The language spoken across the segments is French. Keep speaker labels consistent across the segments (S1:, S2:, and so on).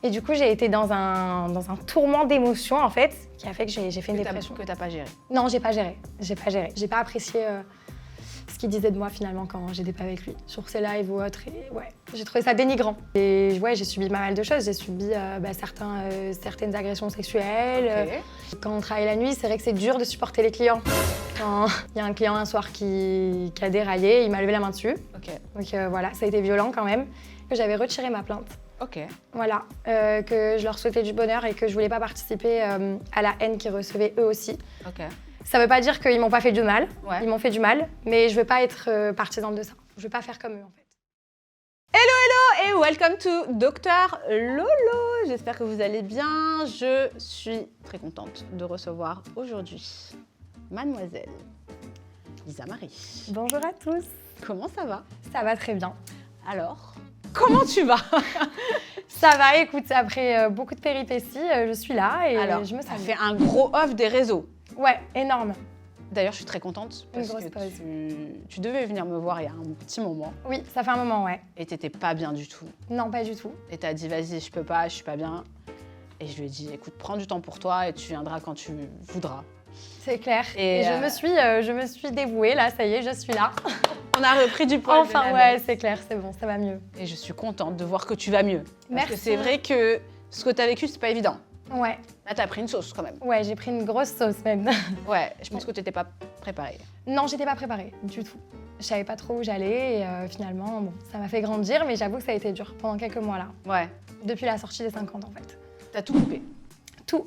S1: Et du coup, j'ai été dans un tourment d'émotions, en fait, qui a fait que j'ai fait une dépression.
S2: Que t'as pas géré.
S1: Non, j'ai pas géré. J'ai pas apprécié ce qu'il disait de moi, finalement, quand j'étais pas avec lui, sur ses lives ou autre. Et ouais, j'ai trouvé ça dénigrant. Et ouais, j'ai subi pas mal de choses. J'ai subi certaines agressions sexuelles.
S2: Ok.
S1: Quand on travaille la nuit, c'est vrai que c'est dur de supporter les clients. Quand il y a un client un soir qui a déraillé, il m'a levé la main dessus.
S2: Ok.
S1: Donc voilà, ça a été violent quand même. J'avais retiré ma plainte.
S2: Ok.
S1: Voilà, que je leur souhaitais du bonheur et que je voulais pas participer à la haine qu'ils recevaient eux aussi.
S2: Ok.
S1: Ça veut pas dire qu'ils m'ont pas fait du mal,
S2: Ouais.
S1: ils m'ont fait du mal, mais je veux pas être partisane de ça. Je veux pas faire comme eux en fait.
S2: Et welcome to Dr Lolo. J'espère que vous allez bien. Je suis très contente de recevoir aujourd'hui Mademoiselle Lisa Marie.
S1: Bonjour à tous.
S2: Comment ça va?
S1: Ça va très bien.
S2: Alors, comment tu vas?
S1: Ça va, écoute, après beaucoup de péripéties, je suis là et
S2: Alors,
S1: je me
S2: ça
S1: sens
S2: fait un gros off des réseaux.
S1: Ouais, énorme.
S2: D'ailleurs, je suis très contente
S1: Une
S2: parce
S1: grosse
S2: que
S1: pause.
S2: tu devais venir me voir il y a un petit moment
S1: Oui, ça fait un moment, ouais.
S2: et t'étais pas bien du tout.
S1: Non, pas du tout.
S2: Et t'as dit, vas-y, je peux pas, je suis pas bien. Et je lui ai dit, écoute, prends du temps pour toi et tu viendras quand tu voudras.
S1: C'est clair.
S2: Et,
S1: Et je me suis dévouée, là, ça y est, je suis là.
S2: On a repris du poil.
S1: Enfin,
S2: de la
S1: ouais,
S2: bête.
S1: c'est clair, c'est bon, ça va mieux.
S2: Et je suis contente de voir que tu vas mieux. Parce
S1: Merci.
S2: que c'est vrai que ce que t'as vécu, c'est pas évident.
S1: Ouais,
S2: Là, t'as pris une sauce quand même.
S1: ouais, j'ai pris une grosse sauce même.
S2: Ouais, je pense que t'étais pas préparée.
S1: Non, j'étais pas préparée du tout. Je savais pas trop où j'allais et finalement, bon, ça m'a fait grandir, mais j'avoue que ça a été dur pendant quelques mois là.
S2: Ouais,
S1: Depuis la sortie des 50 en fait.
S2: t'as tout coupé.
S1: Tout.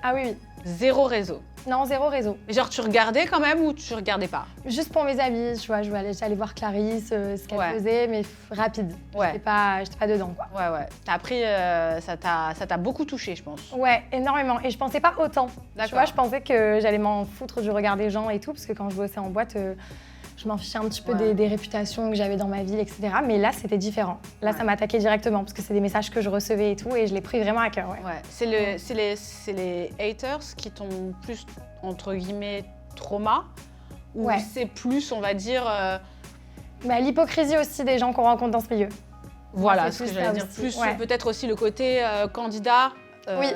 S1: Ah oui, oui.
S2: Zéro réseau.
S1: Non, zéro réseau.
S2: Mais genre, tu regardais quand même ou tu regardais pas?
S1: Juste pour mes amis, tu vois, j'allais voir Clarisse, ce qu'elle
S2: Ouais.
S1: faisait, mais rapide.
S2: Ouais.
S1: J'étais pas dedans, quoi.
S2: Ouais, ouais. T'as appris, ça t'a beaucoup touché, je pense.
S1: Ouais, énormément. Et je pensais pas autant. Tu
S2: D'accord.
S1: vois, je pensais que j'allais m'en foutre du regard des gens et tout, parce que quand je bossais en boîte, je m'en fichais un petit peu
S2: Ouais.
S1: des réputations que j'avais dans ma ville, etc. Mais là, c'était différent. Là,
S2: Ouais.
S1: ça m'attaquait directement, parce que c'est des messages que je recevais et tout, et je l'ai pris vraiment à cœur, ouais.
S2: Ouais, c'est les haters qui t'ont plus, entre guillemets, trauma ou
S1: Ouais.
S2: c'est plus, on va dire,
S1: Bah, l'hypocrisie aussi des gens qu'on rencontre dans ce milieu.
S2: voilà,
S1: c'est
S2: ce que
S1: plus
S2: j'allais
S1: ça
S2: dire,
S1: aussi,
S2: plus
S1: ouais.
S2: peut-être aussi le côté candidat,
S1: Oui.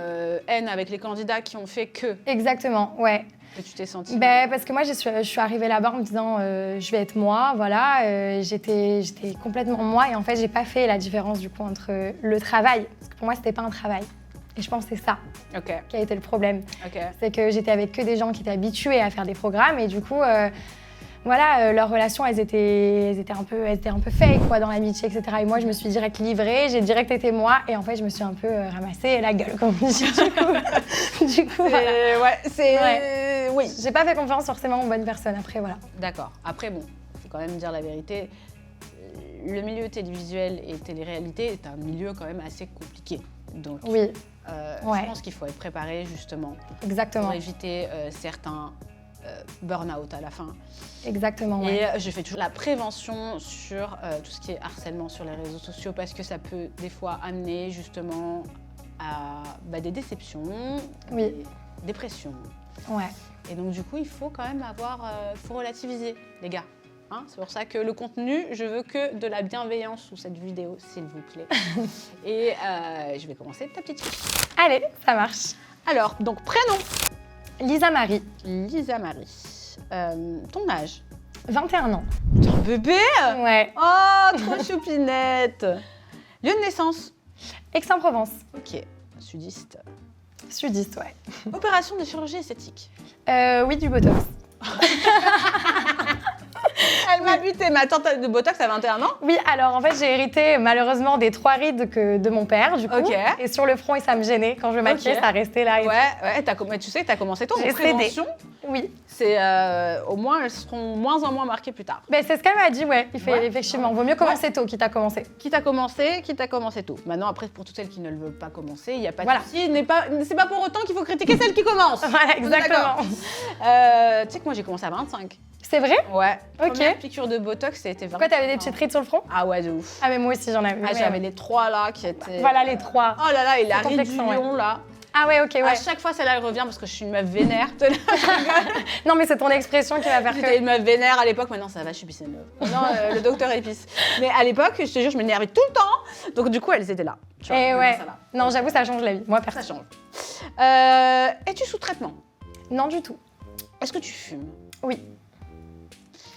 S2: haine avec les candidats qui ont fait que
S1: Exactement, ouais.
S2: tu t'es sentie.
S1: Ben, parce que moi, je suis arrivée là-bas en me disant je vais être moi, voilà. J'étais complètement moi et en fait, j'ai pas fait la différence du coup entre le travail, parce que pour moi, c'était pas un travail. Et je pense que c'est ça
S2: Ok,
S1: qui a été le problème.
S2: ok.
S1: C'est que j'étais avec que des gens qui étaient habitués à faire des programmes et du coup, leurs relations, elles étaient un peu fake quoi, dans l'amitié, etc. Et moi, je me suis direct livrée, j'ai direct été moi et en fait, je me suis un peu ramassé la gueule, comme on dit. Du coup, voilà.
S2: Ouais, c'est.
S1: Ouais.
S2: Oui.
S1: J'ai pas fait confiance forcément aux bonnes personnes après, voilà.
S2: D'accord. Après, bon, faut quand même dire la vérité. Le milieu télévisuel et télé-réalité est un milieu quand même assez compliqué. Donc,
S1: Oui, ouais.
S2: je pense qu'il faut être préparé justement
S1: exactement.
S2: pour éviter certains burn-out à la fin.
S1: Exactement, ouais.
S2: Et je fais toujours la prévention sur tout ce qui est harcèlement sur les réseaux sociaux parce que ça peut des fois amener justement à des déceptions,
S1: Oui.
S2: des dépressions.
S1: Ouais.
S2: Et donc du coup, il faut quand même faut relativiser, les gars. Hein, c'est pour ça que le contenu, je veux que de la bienveillance sous cette vidéo, s'il vous plaît. Et je vais commencer ta petite fiche.
S1: Allez, ça marche.
S2: Alors, donc prénom,
S1: Lisa Marie,
S2: Lisa Marie. Ton âge?
S1: 21 ans.
S2: T'es un bébé?
S1: Ouais.
S2: Oh, trop choupinette. Lieu de naissance?
S1: Aix-en-Provence.
S2: Ok, sudiste.
S1: Sudiste, ouais.
S2: Opération de chirurgie esthétique?
S1: Oui, du Botox.
S2: Elle m'a buté, ma tante de Botox à 21 ans?
S1: Oui, alors en fait, j'ai hérité malheureusement des 3 rides de mon père, du coup.
S2: Ok.
S1: Et sur le front, et ça me gênait. Quand je me maquillais,
S2: Ok.
S1: ça restait là. Et
S2: Ouais, mais tu sais que t'as commencé tôt en
S1: J'ai cédé.
S2: prévention.
S1: Oui.
S2: C'est au moins elles seront moins en moins marquées plus tard.
S1: Ben, c'est ce qu'elle m'a dit, ouais.
S2: Ouais.
S1: Effectivement, vaut mieux commencer tôt, quitte à commencer.
S2: Quitte à commencer tôt. Maintenant après pour toutes celles qui ne le veulent pas commencer, il n'y a pas
S1: Voilà.
S2: de souci. C'est pas pour autant qu'il faut critiquer celles qui commencent.
S1: Voilà, exactement.
S2: Tu sais que moi j'ai commencé à 25.
S1: C'est vrai?
S2: Ouais.
S1: Ok.
S2: Première piqûre de Botox, c'était 25.
S1: Pourquoi t'avais des petites rides sur le front?
S2: Ah ouais, de ouf.
S1: Ah, mais moi aussi, j'en avais.
S2: Ah,
S1: Ouais.
S2: j'avais les 3 là qui étaient.
S1: Voilà les 3.
S2: Oh là là, et la
S1: C'est
S2: ride du
S1: complexant, ouais.
S2: lion là.
S1: Ah ouais, ok, ouais.
S2: À chaque fois, celle-là, elle revient parce que je suis une meuf vénère.
S1: Non, mais c'est ton expression qui va faire
S2: J'étais
S1: que...
S2: une meuf vénère à l'époque, maintenant ça va, je suis piscine. Non, le docteur épice. Mais à l'époque, je te jure, je m'énervais tout le temps. Donc du coup, elles étaient là. Tu vois,
S1: Et
S2: maintenant,
S1: ouais.
S2: ça va.
S1: Non, j'avoue, ça change la vie. Moi,
S2: Ça
S1: personne.
S2: change. Es-tu sous traitement?
S1: Non, du tout.
S2: Est-ce que tu fumes?
S1: Oui.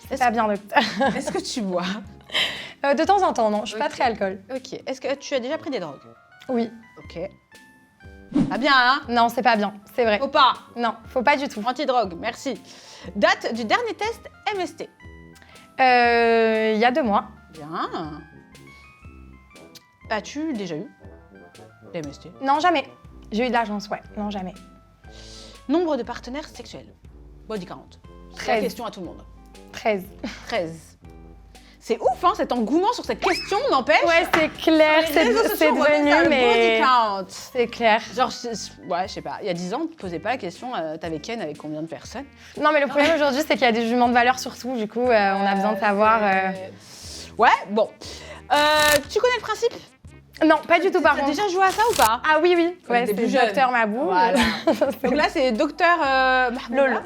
S1: C'est
S2: Est-ce
S1: pas bien, docteur.
S2: est-ce que tu bois?
S1: De temps en temps, non. Je suis pas
S2: Ok.
S1: très alcool.
S2: Ok. Est-ce que tu as déjà pris des drogues?
S1: Oui.
S2: Ok. Pas bien, hein?
S1: Non, c'est pas bien. C'est vrai.
S2: Faut pas.
S1: Non, faut pas du tout.
S2: Anti-drogue, merci. Date du dernier test MST?
S1: Il y a 2 mois.
S2: Bien. As-tu déjà eu des MST?
S1: Non, jamais. J'ai eu de la chance, ouais. Non, jamais.
S2: Nombre de partenaires sexuels? Body count. C'est la
S1: 13.
S2: question à tout le monde.
S1: 13.
S2: 13. C'est ouf, hein, cet engouement sur cette question, n'empêche.
S1: Ouais, c'est clair.
S2: Sur les réseaux
S1: C'est
S2: sociaux, on voit
S1: devenu,
S2: ça, le
S1: mais...
S2: body count.
S1: C'est clair.
S2: Genre, ouais, je sais pas, il y a 10 ans, on te posait pas la question, t'avais Ken avec combien de personnes?
S1: Non, mais le problème aujourd'hui, c'est qu'il y a des jugements de valeur surtout. Du coup, on a besoin de savoir...
S2: Ouais, bon. Tu connais le principe?
S1: Non, pas du tout, par
S2: T'as
S1: contre.
S2: déjà joué à ça ou pas?
S1: Ah oui, oui.
S2: Quand
S1: Ouais,
S2: t'étais
S1: c'est
S2: plus jeune.
S1: Docteur Mabou.
S2: Voilà. Donc là, c'est docteur
S1: Lolo.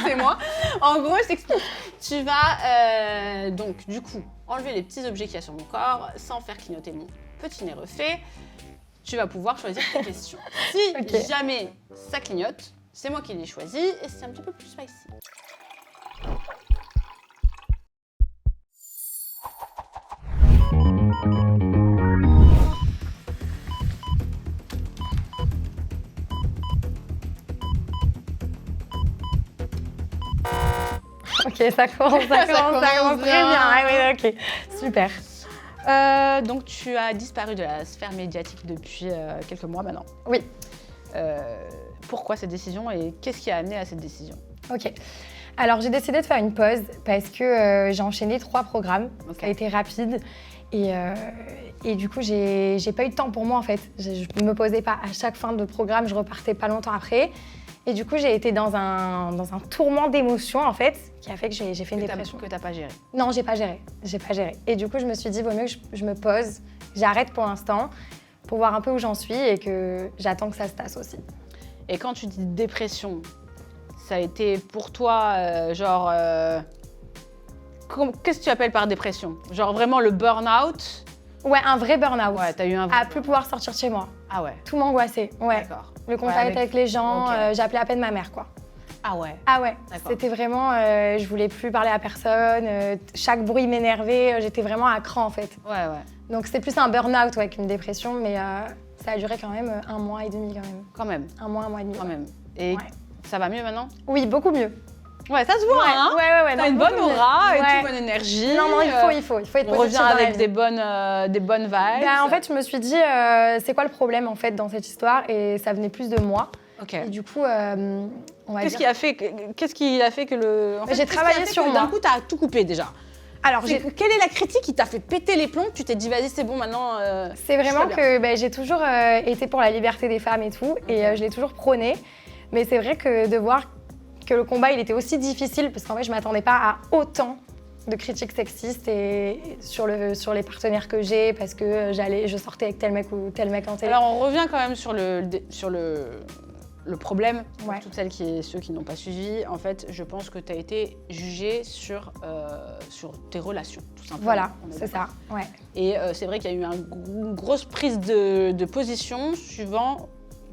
S2: c'est moi. En gros, je t'explique. Tu vas donc, du coup, enlever les petits objets qu'il y a sur mon corps sans faire clignoter mon petit nez refait. Tu vas pouvoir choisir tes questions. Si
S1: Ok.
S2: jamais ça clignote, c'est moi qui l'ai choisi et c'est un petit peu plus spicy.
S1: Ok, ça commence très
S2: commence
S1: bien.
S2: bien.
S1: Ah oui, ok. Super.
S2: Donc, tu as disparu de la sphère médiatique depuis quelques mois maintenant.
S1: Oui.
S2: Pourquoi cette décision et qu'est-ce qui a amené à cette décision?
S1: Ok. Alors, j'ai décidé de faire une pause parce que j'ai enchaîné 3 programmes.
S2: Ok.
S1: Ça a été rapide. Et du coup, j'ai pas eu de temps pour moi, en fait. Je me posais pas à chaque fin de programme, je repartais pas longtemps après. Et du coup, j'ai été dans un tourment d'émotions, en fait, qui a fait que j'ai fait une dépression.
S2: Que t'as pas géré.
S1: Non, j'ai pas géré. J'ai pas géré. Et du coup, je me suis dit, vaut mieux que je me pose, j'arrête pour l'instant, pour voir un peu où j'en suis et que j'attends que ça se tasse aussi.
S2: Et quand tu dis dépression, ça a été pour toi, qu'est-ce que tu appelles par dépression? Genre vraiment le burn-out?
S1: Ouais, un vrai burn-out.
S2: Ouais, t'as eu un...
S1: À plus pouvoir sortir de chez moi.
S2: Ah ouais,
S1: Tout m'angoissait. Ouais.
S2: d'accord.
S1: Le contact avec les gens,
S2: Ok.
S1: j'appelais à peine ma mère, quoi.
S2: Ah ouais.
S1: Ah ouais,
S2: D'accord.
S1: c'était vraiment, je voulais plus parler à personne, chaque bruit m'énervait, j'étais vraiment à cran en fait.
S2: Ouais, ouais.
S1: Donc c'était plus un burn-out ouais, qu'une dépression, mais ça a duré quand même 1 mois et demi quand même.
S2: Quand même,
S1: 1 mois et demi.
S2: quand même. Et
S1: Ouais.
S2: ça va mieux maintenant?
S1: Oui, beaucoup mieux.
S2: Ouais, ça se voit, hein?
S1: Ouais.
S2: T'as
S1: non,
S2: une bonne
S1: beaucoup mieux.
S2: aura et
S1: Ouais.
S2: toute bonne énergie.
S1: Non, il faut être
S2: On
S1: positif
S2: revient
S1: dans la
S2: avec
S1: vie.
S2: des bonnes vibes.
S1: Ben, en fait, je me suis dit, c'est quoi le problème en fait dans cette histoire? Et ça venait plus de moi.
S2: Ok.
S1: Et du coup, on va
S2: Qu'est-ce
S1: dire...
S2: qui a fait que le... En fait,
S1: J'ai
S2: qu'est-ce qui
S1: travaillé
S2: a fait
S1: sur
S2: que
S1: moi.
S2: D'un coup, t'as tout coupé déjà.
S1: Alors,
S2: Quelle est la critique qui t'a fait péter les plombs? Tu t'es dit, vas-y, c'est bon, maintenant...
S1: c'est vraiment
S2: je suis
S1: que j'ai toujours été pour la liberté des femmes et tout, et je l'ai toujours prôné. Mais c'est vrai que de voir que le combat il était aussi difficile, parce qu'en fait je m'attendais pas à autant de critiques sexistes et sur les partenaires que j'ai, parce que je sortais avec tel mec ou tel mec en télé.
S2: Alors, on revient quand même sur le problème, pour
S1: Ouais.
S2: toutes ceux qui n'ont pas suivi. En fait, je pense que tu as été jugée sur tes relations, tout simplement.
S1: Voilà,
S2: On est
S1: c'est
S2: d'accord.
S1: ça. Ouais.
S2: Et c'est vrai qu'il y a eu une grosse prise de position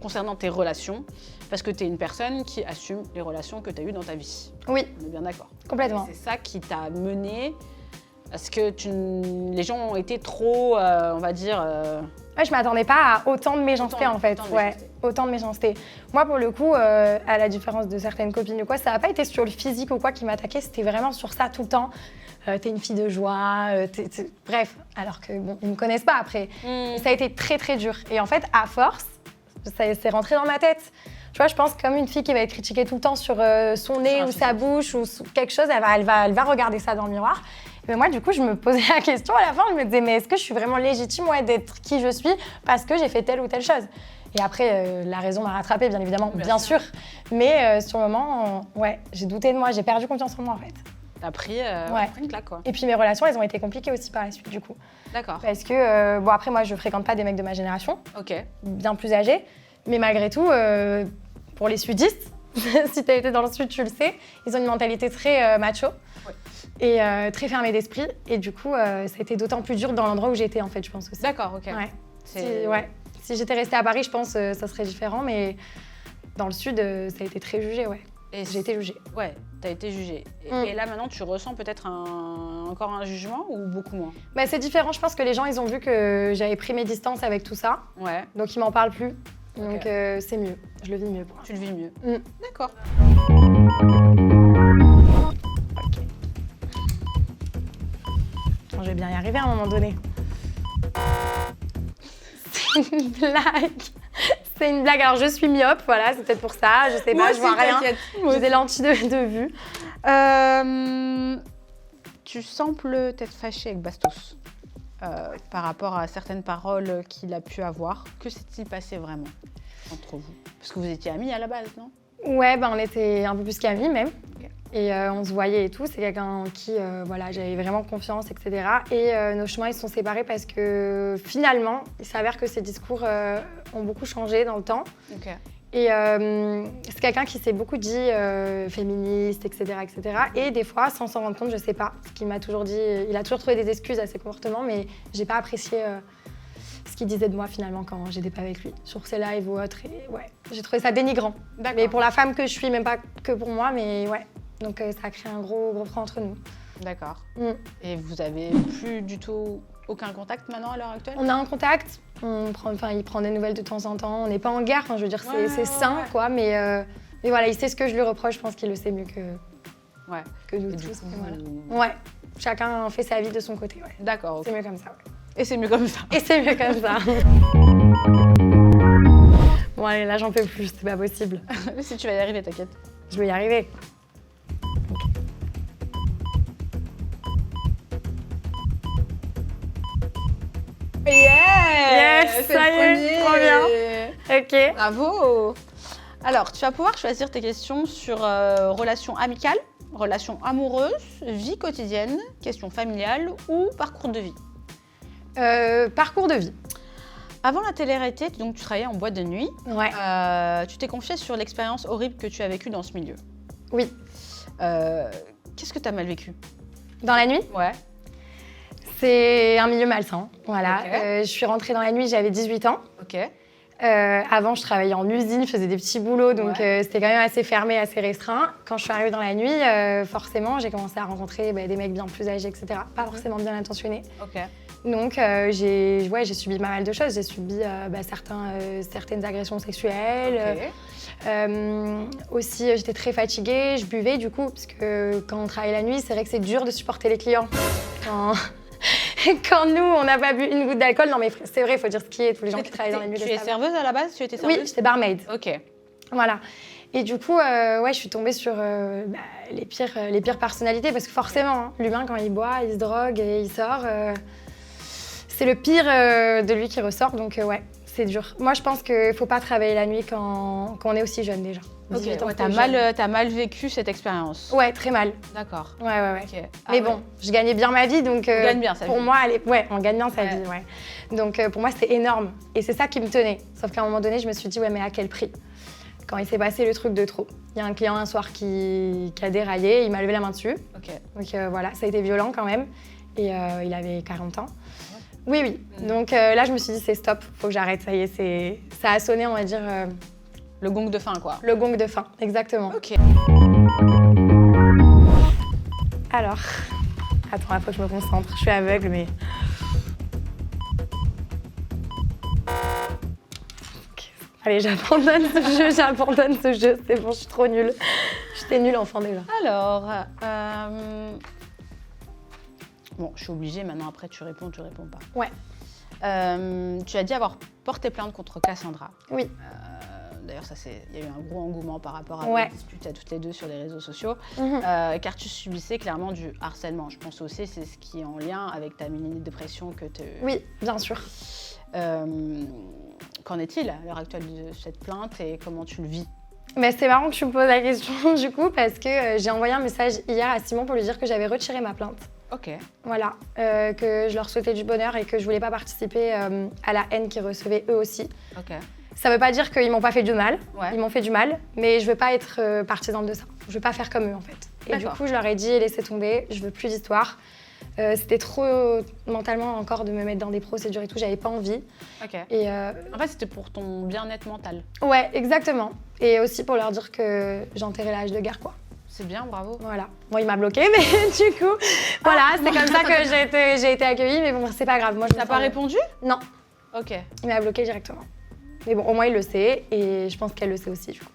S2: concernant tes relations, parce que tu es une personne qui assume les relations que tu as eues dans ta vie.
S1: Oui,
S2: On est bien d'accord.
S1: complètement.
S2: C'est ça qui t'a mené, parce que les gens ont été trop, on va dire...
S1: Ouais, je m'attendais pas à autant de méchanceté en fait. Autant de méchanceté. Moi pour le coup, à la différence de certaines copines ou quoi, ça n'a pas été sur le physique ou quoi qui m'attaquait, c'était vraiment sur ça tout le temps. T'es une fille de joie, bref. Alors que bon, ils me connaissent pas après. Ça a été très très dur. Et en fait, à force, ça s'est rentré dans ma tête. Tu vois, je pense comme une fille qui va être critiquée tout le temps sur son nez ou sa bouche ou quelque chose, elle va regarder ça dans le miroir. Mais moi, du coup, je me posais la question à la fin, je me disais, mais est-ce que je suis vraiment légitime d'être qui je suis parce que j'ai fait telle ou telle chose? Et après, la raison m'a rattrapée, bien évidemment, bien sûr. Mais sur le moment, j'ai douté de moi, j'ai perdu confiance en moi, en fait.
S2: T'as pris une claque, quoi.
S1: Et puis mes relations, elles ont été compliquées aussi par la suite, du coup.
S2: D'accord.
S1: Parce que, après, moi, je fréquente pas des mecs de ma génération,
S2: Ok.
S1: bien plus âgés. Mais malgré tout, pour les sudistes, si tu as été dans le sud, tu le sais, ils ont une mentalité très macho et très fermée d'esprit. Et du coup, ça a été d'autant plus dur dans l'endroit où j'étais, en fait, je pense aussi.
S2: D'accord, ok.
S1: Ouais. Si j'étais restée à Paris, je pense que ça serait différent, mais dans le sud, ça a été très jugé, ouais.
S2: Et
S1: j'ai été jugée.
S2: Ouais, t'as été jugée. Et là, maintenant, tu ressens peut-être encore un jugement ou beaucoup moins?
S1: Bah, c'est différent, je pense que les gens, ils ont vu que j'avais pris mes distances avec tout ça,
S2: Ouais.
S1: donc ils m'en parlent plus. Donc c'est mieux, je le vis mieux pour
S2: Tu le vis mieux. D'accord.
S1: Je vais bien y arriver à un moment donné. C'est une blague. C'est une blague. Alors je suis myope, voilà, c'est peut-être pour ça. Je sais pas, je vois rien. J'ai des lentilles de vue.
S2: Tu sembles être fâchée avec Bastos par rapport à certaines paroles qu'il a pu avoir. Que s'est-il passé vraiment entre vous? Parce que vous étiez amis à la base, non?
S1: Ouais, on était un peu plus qu'amis même. Et on se voyait et tout. C'est quelqu'un en qui voilà, j'avais vraiment confiance, etc. Et nos chemins ils se sont séparés parce que finalement, il s'avère que ses discours ont beaucoup changé dans le temps. Et c'est quelqu'un qui s'est beaucoup dit féministe, etc., etc. Et des fois, sans s'en rendre compte, je sais pas. Ce qu'il m'a toujours dit, il a toujours trouvé des excuses à ses comportements, mais j'ai pas apprécié ce qu'il disait de moi finalement quand j'étais pas avec lui, sur ses lives ou autres. Et ouais, j'ai trouvé ça dénigrant. Mais pour la femme que je suis, même pas que pour moi, mais ouais. Donc ça a créé un gros frein entre nous.
S2: D'accord. Et vous avez plus du tout aucun contact maintenant à l'heure actuelle? On
S1: a un contact, il prend des nouvelles de temps en temps. On n'est pas en guerre, je veux dire, c'est sain, quoi. Mais voilà, il sait ce que je lui reproche, je pense qu'il le sait mieux que nous tous. Voilà. Ouais, chacun fait sa vie de son côté. Ouais.
S2: D'accord.
S1: C'est mieux comme ça. Ouais.
S2: Et c'est mieux comme ça.
S1: Et c'est mieux comme ça. Bon allez, là j'en peux plus, c'est pas possible.
S2: Si tu vas y arriver, t'inquiète.
S1: Je vais y arriver.
S2: Yes,
S1: ça y est, trop bien. Ok.
S2: Bravo. Alors, tu vas pouvoir choisir tes questions sur relations amicales, relations amoureuses, vie quotidienne, questions familiales ou parcours de vie.
S1: Parcours de vie.
S2: Avant la télé-réalité, donc tu travaillais en boîte de nuit.
S1: Ouais.
S2: Tu t'es confiée sur l'expérience horrible que tu as vécue dans ce milieu.
S1: Oui.
S2: Qu'est-ce que tu as mal vécu?
S1: Dans la nuit?
S2: Ouais.
S1: C'est un milieu malsain, voilà. Je suis rentrée dans la nuit, j'avais 18 ans.
S2: Ok.
S1: Avant, je travaillais en usine, je faisais des petits boulots, donc c'était quand même assez fermé, assez restreint. Quand je suis arrivée dans la nuit, forcément, j'ai commencé à rencontrer des mecs bien plus âgés, etc. Pas forcément bien intentionnés.
S2: Ok.
S1: Donc, j'ai subi pas mal de choses. J'ai subi certaines agressions sexuelles. Aussi, j'étais très fatiguée, je buvais du coup, parce que quand on travaille la nuit, c'est vrai que c'est dur de supporter les clients. Quand nous, on n'a pas bu une goutte d'alcool, non mais c'est vrai, il faut dire ce qui est, tous les gens qui travaillent dans la nuit.
S2: Tu es serveuse à la base? Tu étais serveuse?
S1: Oui, j'étais barmaid.
S2: Ok.
S1: Voilà. Et du coup, je suis tombée sur les pires personnalités, parce que forcément, hein, l'humain, quand il boit, il se drogue et il sort, c'est le pire de lui qui ressort, donc c'est dur. Moi, je pense qu'il ne faut pas travailler la nuit quand on est aussi jeune déjà.
S2: Ok, t'as mal vécu cette expérience?
S1: Ouais, très mal.
S2: D'accord.
S1: Ouais.
S2: Okay.
S1: Mais bon, je gagnais bien ma vie, donc
S2: on gagne bien sa vie.
S1: Pour moi, on gagne bien sa vie, ouais. Donc pour moi, c'était énorme. Et c'est ça qui me tenait. Sauf qu'à un moment donné, je me suis dit, ouais, mais à quel prix? Quand il s'est passé le truc de trop. Il y a un client un soir qui a déraillé, il m'a levé la main dessus.
S2: Ok.
S1: Donc voilà, ça a été violent quand même. Et il avait 40 ans. Oui. Donc là, je me suis dit, c'est stop, faut que j'arrête, ça y est, ça a sonné, on va dire...
S2: Le gong de fin, quoi.
S1: Le gong de fin, exactement.
S2: Ok.
S1: Alors, attends, il faut que je me concentre, je suis aveugle, mais... Okay. Allez, j'abandonne ce jeu, c'est bon, je suis trop nulle. J'étais nulle enfant déjà.
S2: Alors, bon, je suis obligée, maintenant après tu réponds pas.
S1: Ouais.
S2: Tu as dit avoir porté plainte contre Cassandra.
S1: Oui.
S2: D'ailleurs, il y a eu un gros engouement par rapport à vos disputes à toutes les deux sur les réseaux sociaux, car tu subissais clairement du harcèlement. Je pense aussi c'est ce qui est en lien avec ta mini-dépression que tu...
S1: Oui, bien sûr.
S2: Qu'en est-il à l'heure actuelle de cette plainte et comment tu le vis?
S1: Mais c'est marrant que tu me poses la question du coup, parce que j'ai envoyé un message hier à Simon pour lui dire que j'avais retiré ma plainte.
S2: Ok. Voilà,
S1: que je leur souhaitais du bonheur et que je voulais pas participer à la haine qu'ils recevaient eux aussi.
S2: Ok.
S1: Ça veut pas dire qu'ils m'ont pas fait du mal,
S2: Ouais.
S1: ils m'ont fait du mal, mais je veux pas être partisane de ça. Je veux pas faire comme eux en fait. Et du
S2: D'accord.
S1: coup, je leur ai dit laissez tomber, je veux plus d'histoire. C'était trop mentalement encore de me mettre dans des procédures et tout, j'avais pas envie.
S2: Ok.
S1: Et
S2: En fait, c'était pour ton bien-être mental.
S1: ouais, exactement. Et aussi pour leur dire que j'enterrais l'âge de guerre quoi.
S2: C'est bien, bravo.
S1: Voilà. Bon, il m'a bloqué, mais du coup, voilà, c'est comme ça que j'ai été accueillie, mais bon, c'est pas grave. Moi, je me
S2: T'as
S1: sens-
S2: pas répondu?
S1: Non,
S2: Ok,
S1: il m'a bloqué directement. Mais bon, au moins il le sait, et je pense qu'elle le sait aussi du coup.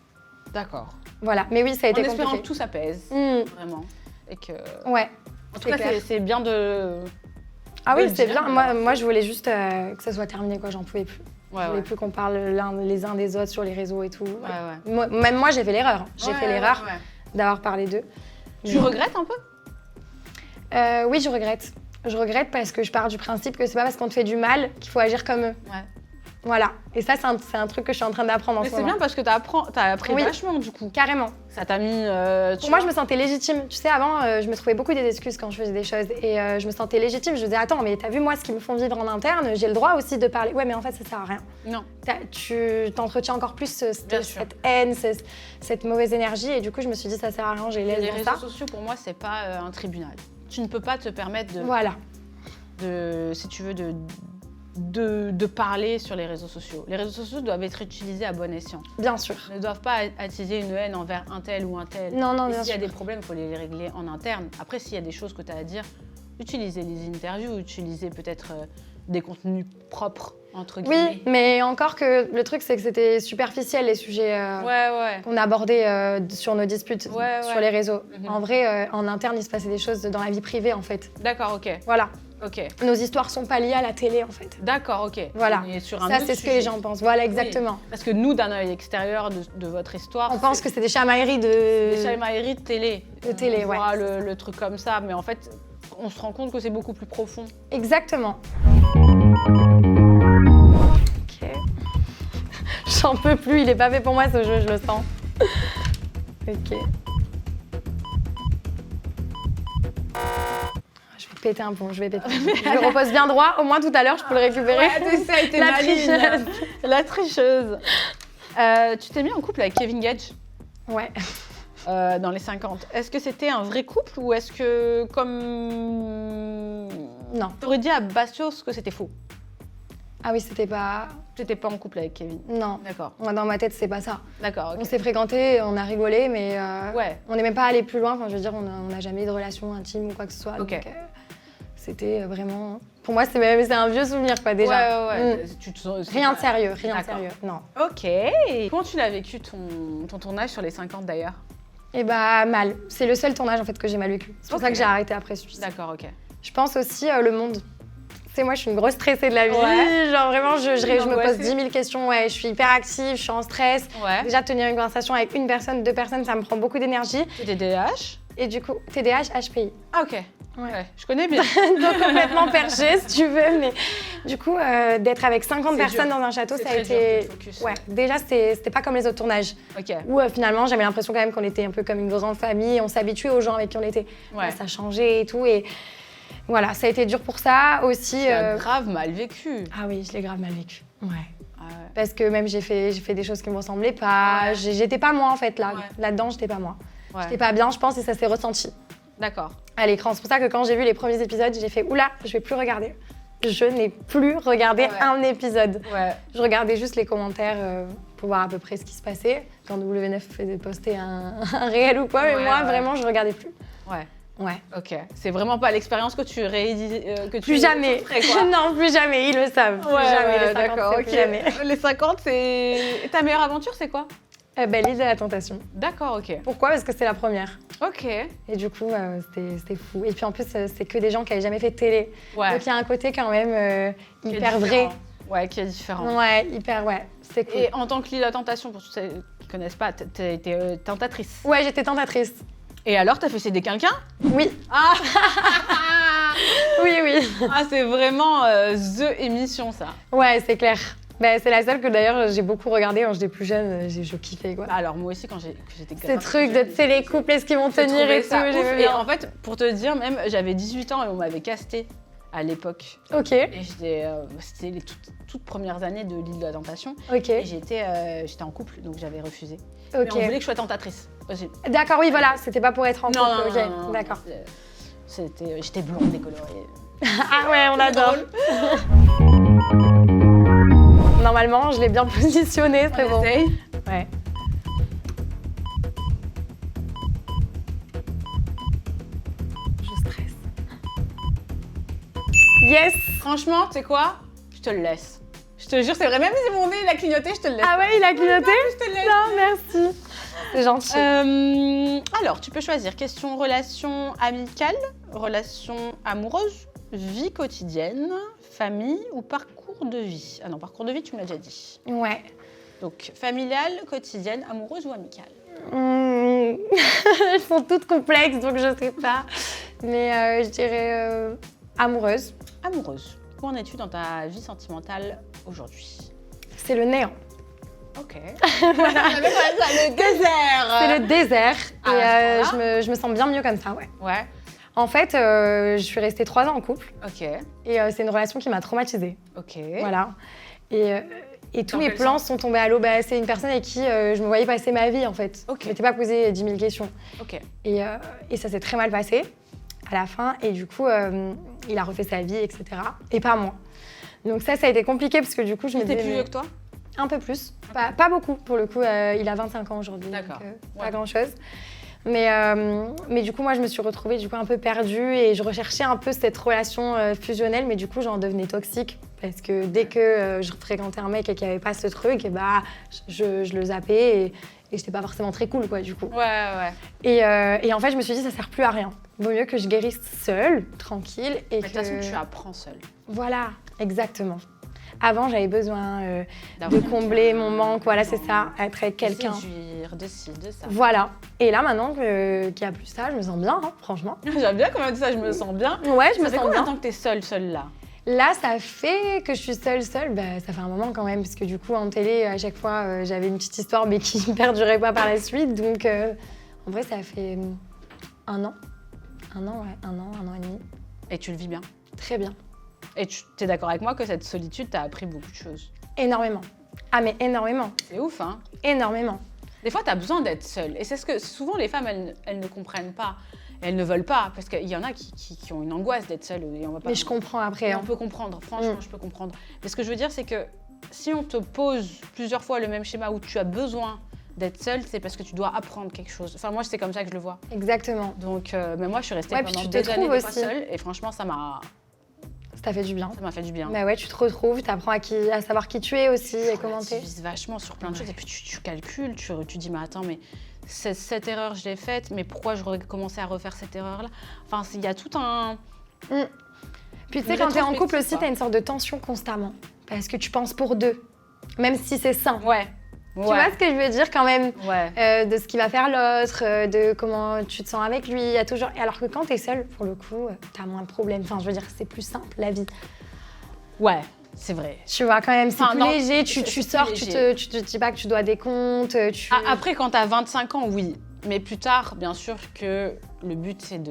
S2: d'accord.
S1: Voilà, mais oui, ça a
S2: En
S1: été
S2: espérant
S1: compliqué.
S2: que tout s'apaise,
S1: Mmh,
S2: vraiment. Et que...
S1: ouais.
S2: En tout
S1: C'est
S2: cas,
S1: clair.
S2: c'est bien de...
S1: Ah
S2: de
S1: oui,
S2: le
S1: c'est
S2: dire,
S1: bien. Moi, je voulais juste que ça soit terminé, quoi. J'en pouvais plus.
S2: Ouais,
S1: Je voulais
S2: ouais.
S1: plus qu'on parle les uns des autres sur les réseaux et tout.
S2: Ouais, ouais.
S1: Même moi, j'ai fait l'erreur. J'ai
S2: Ouais,
S1: fait
S2: ouais,
S1: l'erreur
S2: ouais.
S1: d'avoir parlé d'eux.
S2: Tu regrettes un peu?
S1: Oui, je regrette. Je regrette parce que je pars du principe que c'est pas parce qu'on te fait du mal qu'il faut agir comme eux.
S2: Ouais.
S1: Voilà. Et ça, c'est un truc que je suis en train d'apprendre en
S2: Mais
S1: ce
S2: c'est
S1: moment.
S2: bien parce que t'as appris
S1: Oui.
S2: vachement, du coup.
S1: Carrément.
S2: Ça t'a mis...
S1: Pour moi, je me sentais légitime. Tu sais, avant, je me trouvais beaucoup des excuses quand je faisais des choses. Et je me sentais légitime. Je me disais, attends, mais t'as vu, moi, ce qu'ils me font vivre en interne, j'ai le droit aussi de parler. Ouais, mais en fait, ça sert à rien.
S2: Non.
S1: Tu t'entretiens encore plus
S2: Bien sûr.
S1: cette haine, cette mauvaise énergie. Et du coup, je me suis dit, ça sert à rien, j'ai
S2: Les
S1: laissé
S2: réseaux
S1: ça.
S2: sociaux, pour moi, c'est pas un tribunal. Tu ne peux pas te permettre
S1: Voilà.
S2: si tu veux, de parler sur les réseaux sociaux. Les réseaux sociaux doivent être utilisés à bon escient.
S1: Bien sûr.
S2: Ils ne doivent pas attiser une haine envers un tel ou un tel.
S1: Non, non,
S2: Et
S1: bien
S2: s'il y a
S1: sûr.
S2: des problèmes, il faut les régler en interne. Après, s'il y a des choses que tu as à dire, utilisez les interviews, utilisez peut-être des contenus propres, entre guillemets.
S1: Oui, mais encore que le truc, c'est que c'était superficiel, les sujets
S2: Ouais.
S1: qu'on abordait sur nos disputes
S2: Ouais,
S1: sur
S2: ouais.
S1: les réseaux.
S2: Mhm.
S1: En vrai, en interne, il se passait des choses dans la vie privée, en fait.
S2: D'accord, ok.
S1: Voilà.
S2: Ok.
S1: Nos histoires sont pas liées à la télé, en fait.
S2: D'accord, ok.
S1: Voilà.
S2: On est sur un
S1: Ça,
S2: autre
S1: c'est ce que
S2: sujet.
S1: les gens pensent. Voilà, exactement.
S2: Parce que nous, d'un œil extérieur de votre histoire,
S1: On pense que c'est des chamailleries
S2: des
S1: de...
S2: chamailleries de télé.
S1: De télé,
S2: On
S1: ouais.
S2: voit le truc comme ça, mais en fait, on se rend compte que c'est beaucoup plus profond.
S1: Exactement. Ok. J'en peux plus, il est pas fait pour moi ce jeu, je le sens. Ok. Je vais péter un pont, je vais péter. Je le repose bien droit, au moins tout à l'heure je peux le récupérer.
S2: ça a été
S1: La
S2: maligne.
S1: tricheuse.
S2: La tricheuse. Tu t'es mis en couple avec Kevin Gage
S1: Ouais.
S2: dans les 50. Est-ce que c'était un vrai couple ou est-ce que, comme...
S1: Non.
S2: T'aurais dit à Bastos que c'était faux?
S1: Ah oui, c'était pas...
S2: T'étais pas en couple avec Kevin?
S1: Non.
S2: D'accord,
S1: Moi, dans ma tête, c'est pas ça.
S2: d'accord,
S1: On
S2: ok.
S1: s'est fréquentés, on a rigolé, mais
S2: Ouais,
S1: on n'est même pas allé plus loin. Enfin, je veux dire, on n'a jamais eu de relation intime ou quoi que ce soit.
S2: Ok.
S1: Donc, c'était vraiment... Pour moi, c'est un vieux souvenir, quoi, déjà.
S2: ouais. Tu te sens-
S1: Rien de sérieux, rien de
S2: D'accord.
S1: sérieux, non.
S2: Ok. Comment tu l'as vécu ton tournage sur les 50 d'ailleurs?
S1: Et bah mal. C'est le seul tournage en fait que j'ai mal vécu. C'est pour ça
S2: Ok.
S1: que j'ai arrêté après celui-ci.
S2: D'accord, ok.
S1: Je pense aussi le monde. Tu sais, moi je suis une grosse stressée de la vie.
S2: Ouais.
S1: Genre vraiment, je me pose
S2: Angoissée.
S1: 10 000 questions. Ouais, je suis hyper active, je suis en stress.
S2: Ouais.
S1: Déjà, tenir une conversation avec une personne, deux personnes, ça me prend beaucoup d'énergie.
S2: C'était DH?
S1: Et du coup, TDAH, HPI.
S2: Ah, ok. Ouais, je connais bien.
S1: Donc complètement perché si tu veux. Mais du coup, d'être avec 50
S2: C'est
S1: personnes
S2: dur.
S1: dans un château,
S2: C'est
S1: ça a
S2: très dur
S1: été...
S2: de focus.
S1: Ouais, déjà, c'était pas comme les autres tournages.
S2: Ok.
S1: Où finalement, j'avais l'impression quand même qu'on était un peu comme une grande famille. On s'habituait aux gens avec qui on était.
S2: Ouais.
S1: Là, ça changeait et tout. Et voilà, ça a été dur pour ça aussi.
S2: Tu as grave mal vécu.
S1: Ah oui, je l'ai grave mal vécu. Ouais.
S2: Ah ouais.
S1: Parce que même j'ai fait des choses qui me ressemblaient pas.
S2: Ouais.
S1: J'étais pas moi en fait là.
S2: Ouais.
S1: Là-dedans, j'étais pas moi.
S2: Ouais.
S1: J'étais pas bien, je pense, et ça s'est ressenti
S2: D'accord.
S1: à l'écran. C'est pour ça que quand j'ai vu les premiers épisodes, j'ai fait oula, je vais plus regarder. Je n'ai plus regardé
S2: Ouais.
S1: un épisode.
S2: Ouais.
S1: Je regardais juste les commentaires pour voir à peu près ce qui se passait. Quand W9 faisait poster un réel ou quoi, mais
S2: Ouais,
S1: moi
S2: ouais.
S1: vraiment, je regardais plus.
S2: Ouais.
S1: Ouais.
S2: Ok. C'est vraiment pas l'expérience que tu
S1: Plus jamais.
S2: ferais, quoi.
S1: Non, plus jamais, ils le savent. Plus jamais, les 50,
S2: d'accord.
S1: c'est
S2: Ok.
S1: plus jamais.
S2: Les 50, c'est. Et ta meilleure aventure, c'est quoi?
S1: L'île de la tentation.
S2: D'accord, ok.
S1: Pourquoi? Parce que c'est la première.
S2: Ok.
S1: Et du coup, c'était fou. Et puis en plus, c'est que des gens qui n'avaient jamais fait de télé.
S2: Ouais.
S1: Donc il y a un côté quand même
S2: Qui est
S1: hyper vrai.
S2: différent. Ouais, qui est différent.
S1: Ouais, hyper, ouais. C'est cool.
S2: Et en tant que Lille à Tentation, pour ceux qui ne connaissent pas, t'as été tentatrice.
S1: Ouais, j'étais tentatrice.
S2: Et alors, t'as fait céder quelqu'un?
S1: Oui,
S2: Ah
S1: oui, oui.
S2: Ah, c'est vraiment the émission, ça.
S1: Ouais, c'est clair. Bah, c'est la seule que d'ailleurs j'ai beaucoup regardée quand j'étais plus jeune. Je kiffais quoi.
S2: Alors, moi aussi, quand j'étais
S1: Ces trucs de, tu sais, les couples, est-ce qu'ils vont tenir et tout, j'aimais
S2: Et
S1: bien.
S2: en fait, pour te dire, même, j'avais 18 ans et on m'avait casté à l'époque.
S1: Ok,
S2: Et c'était les toutes premières années de l'île de la Tentation.
S1: ok,
S2: Et j'étais en couple, donc j'avais refusé. Mais on
S1: ok.
S2: voulait que je sois tentatrice.
S1: D'accord, oui, voilà, c'était pas pour être en couple.
S2: Non,
S1: Ok,
S2: non,
S1: d'accord.
S2: J'étais blonde décolorée.
S1: Ah ouais, on adore. Normalement, je l'ai bien positionné, c'est bon.
S2: Essaye.
S1: Ouais. Je stresse. Yes.
S2: Franchement, tu sais quoi? Je te le laisse. Je te jure, c'est vrai. Même si mon nez il a clignoté, je te le laisse.
S1: Ah ouais, il a clignoté?
S2: Je te le laisse.
S1: Non, merci. C'est gentil.
S2: Alors, tu peux choisir question relation amicale, relation amoureuse, vie quotidienne, famille ou parcours de vie. Ah non, parcours de vie, tu me l'as déjà dit.
S1: Ouais.
S2: Donc, familiale, quotidienne, amoureuse ou amicale?
S1: Elles sont toutes complexes, donc je sais pas. Mais je dirais amoureuse.
S2: Amoureuse. Où en es-tu dans ta vie sentimentale aujourd'hui?
S1: C'est le néant.
S2: Ok. Voilà. C'est le désert.
S1: C'est le désert.
S2: Ah,
S1: Et
S2: à ce point-là
S1: je me sens bien mieux comme ça, ouais.
S2: Ouais.
S1: En fait, je suis restée 3 ans en couple.
S2: Ok.
S1: Et c'est une relation qui m'a traumatisée.
S2: Ok.
S1: Voilà. Et tous
S2: Dans
S1: mes
S2: quel
S1: plans
S2: sens
S1: sont tombés à l'eau. Bah, c'est une personne avec qui je me voyais passer ma vie, en fait.
S2: Ok.
S1: Je m'étais pas posé 10 000 questions.
S2: Ok.
S1: Et ça s'est très mal passé à la fin. Et du coup, il a refait sa vie, etc. Et pas moi. Donc ça a été compliqué parce que du coup, je me
S2: T'es
S1: disais...
S2: plus vieux que toi?
S1: Un peu plus. Pas beaucoup, pour le coup. Il a 25 ans aujourd'hui.
S2: D'accord.
S1: Donc,
S2: Ouais.
S1: pas grand-chose. Mais du coup, moi, je me suis retrouvée du coup, un peu perdue et je recherchais un peu cette relation fusionnelle, mais du coup, j'en devenais toxique parce que dès que je fréquentais un mec et qu'il n'y avait pas ce truc, et bah, je le zappais et j'étais pas forcément très cool, quoi, du coup.
S2: Ouais.
S1: Et en fait, je me suis dit, ça sert plus à rien. Vaut mieux que je guérisse seule, tranquille. Et
S2: De toute façon, tu apprends seule.
S1: Voilà, exactement. Avant, j'avais besoin de
S2: D'avoir
S1: combler
S2: quelqu'un.
S1: mon manque, voilà, c'est ça, être avec quelqu'un.
S2: De séduire, de ci, de ça.
S1: Voilà. Et là, maintenant qu'il n'y a plus ça, je me sens bien, hein, franchement.
S2: J'aime bien comment tu dis ça, je me sens bien.
S1: Ouais, je me
S2: Ça fait
S1: sens
S2: combien de
S1: bien.
S2: temps que t'es seule là?
S1: Là, ça fait que je suis seule. Bah, ça fait un moment quand même, parce que du coup, en télé, à chaque fois, j'avais une petite histoire, mais qui ne perdurait pas par la suite. Donc, en vrai, ça fait 1 an. 1 an, ouais. 1 an et demi.
S2: Et tu le vis bien.
S1: Très bien.
S2: Et tu es d'accord avec moi que cette solitude t'a appris beaucoup de choses.
S1: Énormément. Ah, mais énormément.
S2: C'est ouf, hein?
S1: Énormément.
S2: Des fois, t'as besoin d'être seule. Et c'est ce que souvent les femmes, elles ne comprennent pas. Elles ne veulent pas. Parce qu'il y en a qui ont une angoisse d'être seule. Et on va pas...
S1: Mais je comprends après.
S2: Et
S1: Hein.
S2: on peut comprendre, franchement, je peux comprendre. Mais ce que je veux dire, c'est que si on te pose plusieurs fois le même schéma où tu as besoin d'être seule, c'est parce que tu dois apprendre quelque chose. Enfin, moi, c'est comme ça que je le vois.
S1: Exactement.
S2: Donc, mais moi, je suis restée
S1: Ouais, puis
S2: pendant
S1: tu te
S2: des années
S1: trouves
S2: des fois
S1: aussi.
S2: seule. Et franchement, ça m'a
S1: Ça fait du bien.
S2: fait du bien.
S1: Bah ouais, tu te retrouves, tu apprends à savoir qui tu es aussi et comment
S2: Tu
S1: t'es.
S2: relativises vachement sur plein de choses. Et puis, tu calcules, tu dis, mais attends, mais cette erreur, je l'ai faite, mais pourquoi je commençais à refaire cette erreur-là? Enfin, il y a tout un...
S1: Puis tu sais,
S2: Une
S1: quand t'es en couple
S2: rétrospective,
S1: aussi,
S2: quoi.
S1: t'as une sorte de tension constamment. Parce que tu penses pour deux. Même si c'est sain.
S2: Ouais.
S1: Tu vois ce que je veux dire quand même
S2: Ouais.
S1: de ce qu'il va faire l'autre, de comment tu te sens avec lui. Il y a toujours... Alors que quand t'es seule, pour le coup, t'as moins de problèmes. Enfin, je veux dire, c'est plus simple, la vie.
S2: Ouais, c'est vrai.
S1: Tu vois, quand même, c'est
S2: Enfin,
S1: plus
S2: non,
S1: léger.
S2: c'est
S1: Tu
S2: plus
S1: sors,
S2: léger.
S1: tu te dis pas que tu dois des comptes.
S2: Après, quand t'as 25 ans, oui. Mais plus tard, bien sûr que le but, c'est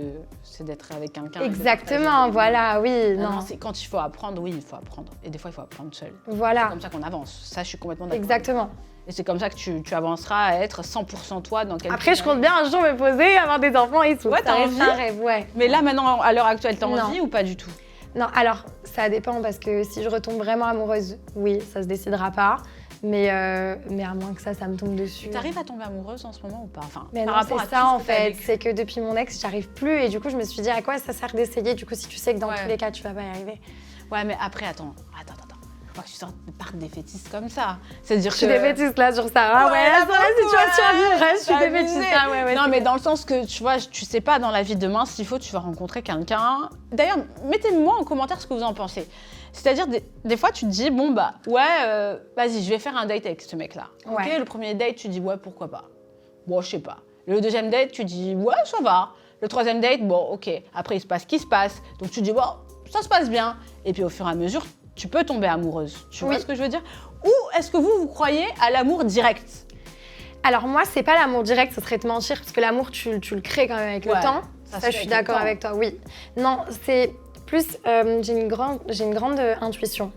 S2: d'être avec quelqu'un. et de
S1: Exactement,
S2: partager.
S1: voilà, oui.
S2: Non,
S1: Non.
S2: c'est quand il faut apprendre, oui, il faut apprendre. Et des fois, il faut apprendre seul. C'est
S1: Voilà,
S2: comme ça qu'on avance. Ça, je suis complètement d'accord.
S1: exactement.
S2: Et c'est comme ça que tu avanceras à être 100% toi dans quelques
S1: Après, je compte
S2: années.
S1: bien un jour me poser, avoir des enfants et tout.
S2: Ouais,
S1: Ça
S2: t'as
S1: reste
S2: envie
S1: un rêve, ouais.
S2: Mais là, maintenant, à l'heure actuelle, t'as
S1: Non.
S2: envie ou pas du tout?
S1: Non, alors, ça dépend parce que si je retombe vraiment amoureuse, oui, ça se décidera pas. Mais à moins que ça me tombe dessus.
S2: T'arrives à tomber amoureuse en ce moment ou pas? Enfin,
S1: Mais
S2: par
S1: non,
S2: rapport à
S1: c'est
S2: tout
S1: ça
S2: ce
S1: en
S2: que t'as
S1: fait.
S2: vécu.
S1: C'est que depuis mon ex, j'arrive plus. Et du coup, je me suis dit, à quoi ça sert d'essayer? Du coup, si tu sais que dans
S2: Ouais.
S1: tous les cas, tu vas pas y arriver.
S2: Ouais, mais après, attends. Faut pas que tu partes des fétiches comme ça. C'est-à-dire
S1: Je
S2: que...
S1: suis des bêtises là sur ça. Ah ouais, là, sur la situation amoureuse, je suis des bêtises là. Ouais, ouais,
S2: non,
S1: c'est
S2: mais
S1: vrai.
S2: dans le sens que, tu vois, tu sais pas dans la vie de demain s'il faut, tu vas rencontrer quelqu'un. D'ailleurs, mettez-moi en commentaire ce que vous en pensez. C'est-à-dire, des fois, tu te dis, bon, bah, ouais, vas-y, je vais faire un date avec ce mec-là.
S1: Ouais.
S2: Ok, le premier date, tu dis, ouais, pourquoi pas. Bon, je sais pas. Le deuxième date, tu dis, ouais, ça va. Le troisième date, bon, ok. Après, il se passe ce qui se passe. Donc, tu dis, bon, ça se passe bien. Et puis, au fur et à mesure, tu peux tomber amoureuse. Tu vois
S1: Oui.
S2: ce que je veux dire? Ou est-ce que vous croyez à l'amour direct?
S1: Alors, moi, c'est pas l'amour direct, ce serait te mentir, parce que l'amour, tu le crées quand même avec
S2: Ouais,
S1: le temps.
S2: ça se
S1: Ça, je
S2: fait
S1: suis
S2: avec le
S1: d'accord
S2: temps.
S1: avec toi, oui. Non, c'est plus, j'ai une grande intuition.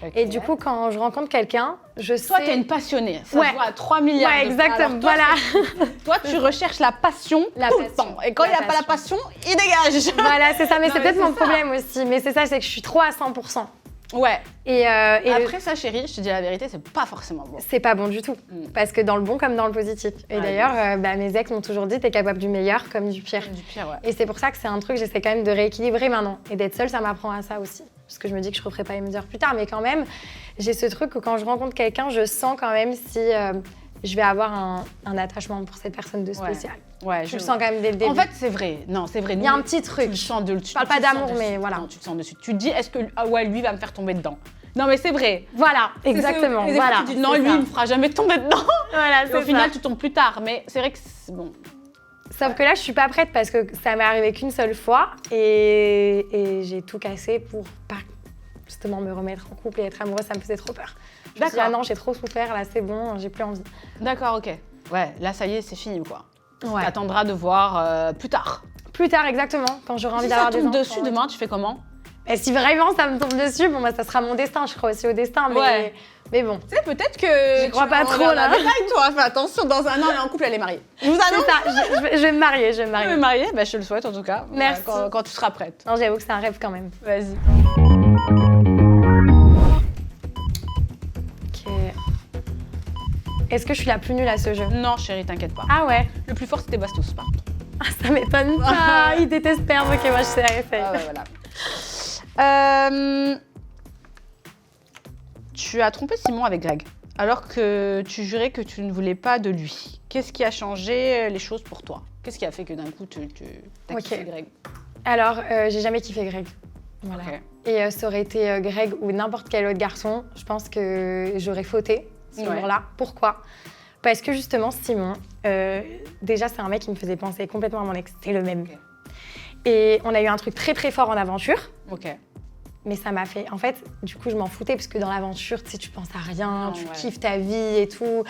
S2: Ok.
S1: Et du coup, quand je rencontre quelqu'un, je sais...
S2: Toi, t'es une passionnée. Ça
S1: Ouais.
S2: se voit à 3 milliards.
S1: Ouais,
S2: de fois.
S1: exactement,
S2: Alors, toi,
S1: voilà.
S2: Toi, tu recherches la passion
S1: La
S2: tout le
S1: passion.
S2: temps. Et quand il n'y a pas la passion, il dégage.
S1: Voilà, c'est ça, mais
S2: Non,
S1: c'est
S2: mais
S1: peut-être mon
S2: c'est ça.
S1: problème aussi. Mais c'est ça, c'est que je suis trop à 100%.
S2: Ouais.
S1: Et
S2: Après ça, chérie, je te dis la vérité, c'est pas forcément bon.
S1: c'est pas bon du tout. Parce que dans le bon comme dans le positif. Et
S2: Ah,
S1: d'ailleurs, mes ex m'ont toujours dit, t'es capable du meilleur comme du pire.
S2: Du pire, ouais.
S1: Et c'est pour ça que c'est un truc, j'essaie quand même de rééquilibrer maintenant. Et d'être seule, ça m'apprend à ça aussi. Parce que je me dis que je referai pas les mesures plus tard. Mais quand même, j'ai ce truc où quand je rencontre quelqu'un, je sens quand même si je vais avoir un attachement pour cette personne de spécial.
S2: Ouais,
S1: Je le sens quand même dès le début.
S2: En fait, c'est vrai. Non, c'est vrai.
S1: il y a un petit
S2: Tu
S1: truc.
S2: le sens de
S1: Je parle pas d'amour, mais voilà.
S2: Non, tu te sens dessus. Tu te dis, est-ce que lui va me faire tomber dedans? Non, mais c'est vrai.
S1: Voilà, exactement.
S2: Et des fois,
S1: Voilà,
S2: tu dis, non,
S1: c'est
S2: lui,
S1: ça.
S2: il me fera jamais tomber dedans.
S1: Voilà,
S2: Et
S1: c'est
S2: au final,
S1: ça.
S2: tu tombes plus tard. Mais c'est vrai que c'est bon.
S1: Sauf que là, je suis pas prête parce que ça m'est arrivé qu'une seule fois et j'ai tout cassé pour pas justement me remettre en couple et être amoureuse, ça me faisait trop peur. Je me suis dit, ah non, j'ai trop souffert, là c'est bon, j'ai plus envie.
S2: D'accord, ok. Ouais, là, ça y est, c'est fini, quoi.
S1: Ouais.
S2: T'attendras de voir plus tard.
S1: Plus tard, exactement, quand j'aurai envie
S2: Si ça
S1: d'avoir des
S2: tombe
S1: enfants.
S2: dessus demain, tu fais comment?
S1: Et si vraiment ça me tombe dessus, bon, bah, ça sera mon destin, je crois aussi au destin, mais,
S2: Ouais.
S1: mais bon.
S2: Tu sais, peut-être que.
S1: J'y crois pas trop, là.
S2: Toi, fais attention, dans un an, elle est en couple, elle est mariée. Je vous
S1: C'est
S2: annonce.
S1: ça, je vais me marier, je vais me
S2: Tu
S1: marier.
S2: es mariée? Bah, je te le souhaite en tout cas.
S1: Merci.
S2: Quand tu seras prête.
S1: Non, j'avoue que c'est un rêve quand même.
S2: Vas-y.
S1: Ok. Est-ce que je suis la plus nulle à ce jeu?
S2: Non, chérie, t'inquiète pas.
S1: Ah ouais.
S2: Le plus fort, c'était Bastos, par contre.
S1: Ah, ça m'étonne pas, il déteste perdre, ok, moi je sais, essaye.
S2: Ah ouais, voilà. Tu as trompé Simon avec Greg, alors que tu jurais que tu ne voulais pas de lui. Qu'est-ce qui a changé les choses pour toi? Qu'est-ce qui a fait que d'un coup, t'as
S1: Ok.
S2: kiffé Greg?
S1: Alors, j'ai jamais kiffé Greg. Voilà.
S2: Ok.
S1: Et ça aurait été Greg ou n'importe quel autre garçon, je pense que j'aurais fauté ce
S2: Ouais.
S1: jour-là. Pourquoi? Parce que justement, Simon, déjà, c'est un mec qui me faisait penser complètement à mon ex. C'est le même.
S2: Ok.
S1: Et on a eu un truc très très fort en aventure.
S2: Ok.
S1: Mais ça m'a fait... En fait, du coup, je m'en foutais parce que dans l'aventure, tu sais, tu penses à rien,
S2: Non,
S1: tu
S2: ouais.
S1: kiffes ta vie et tout.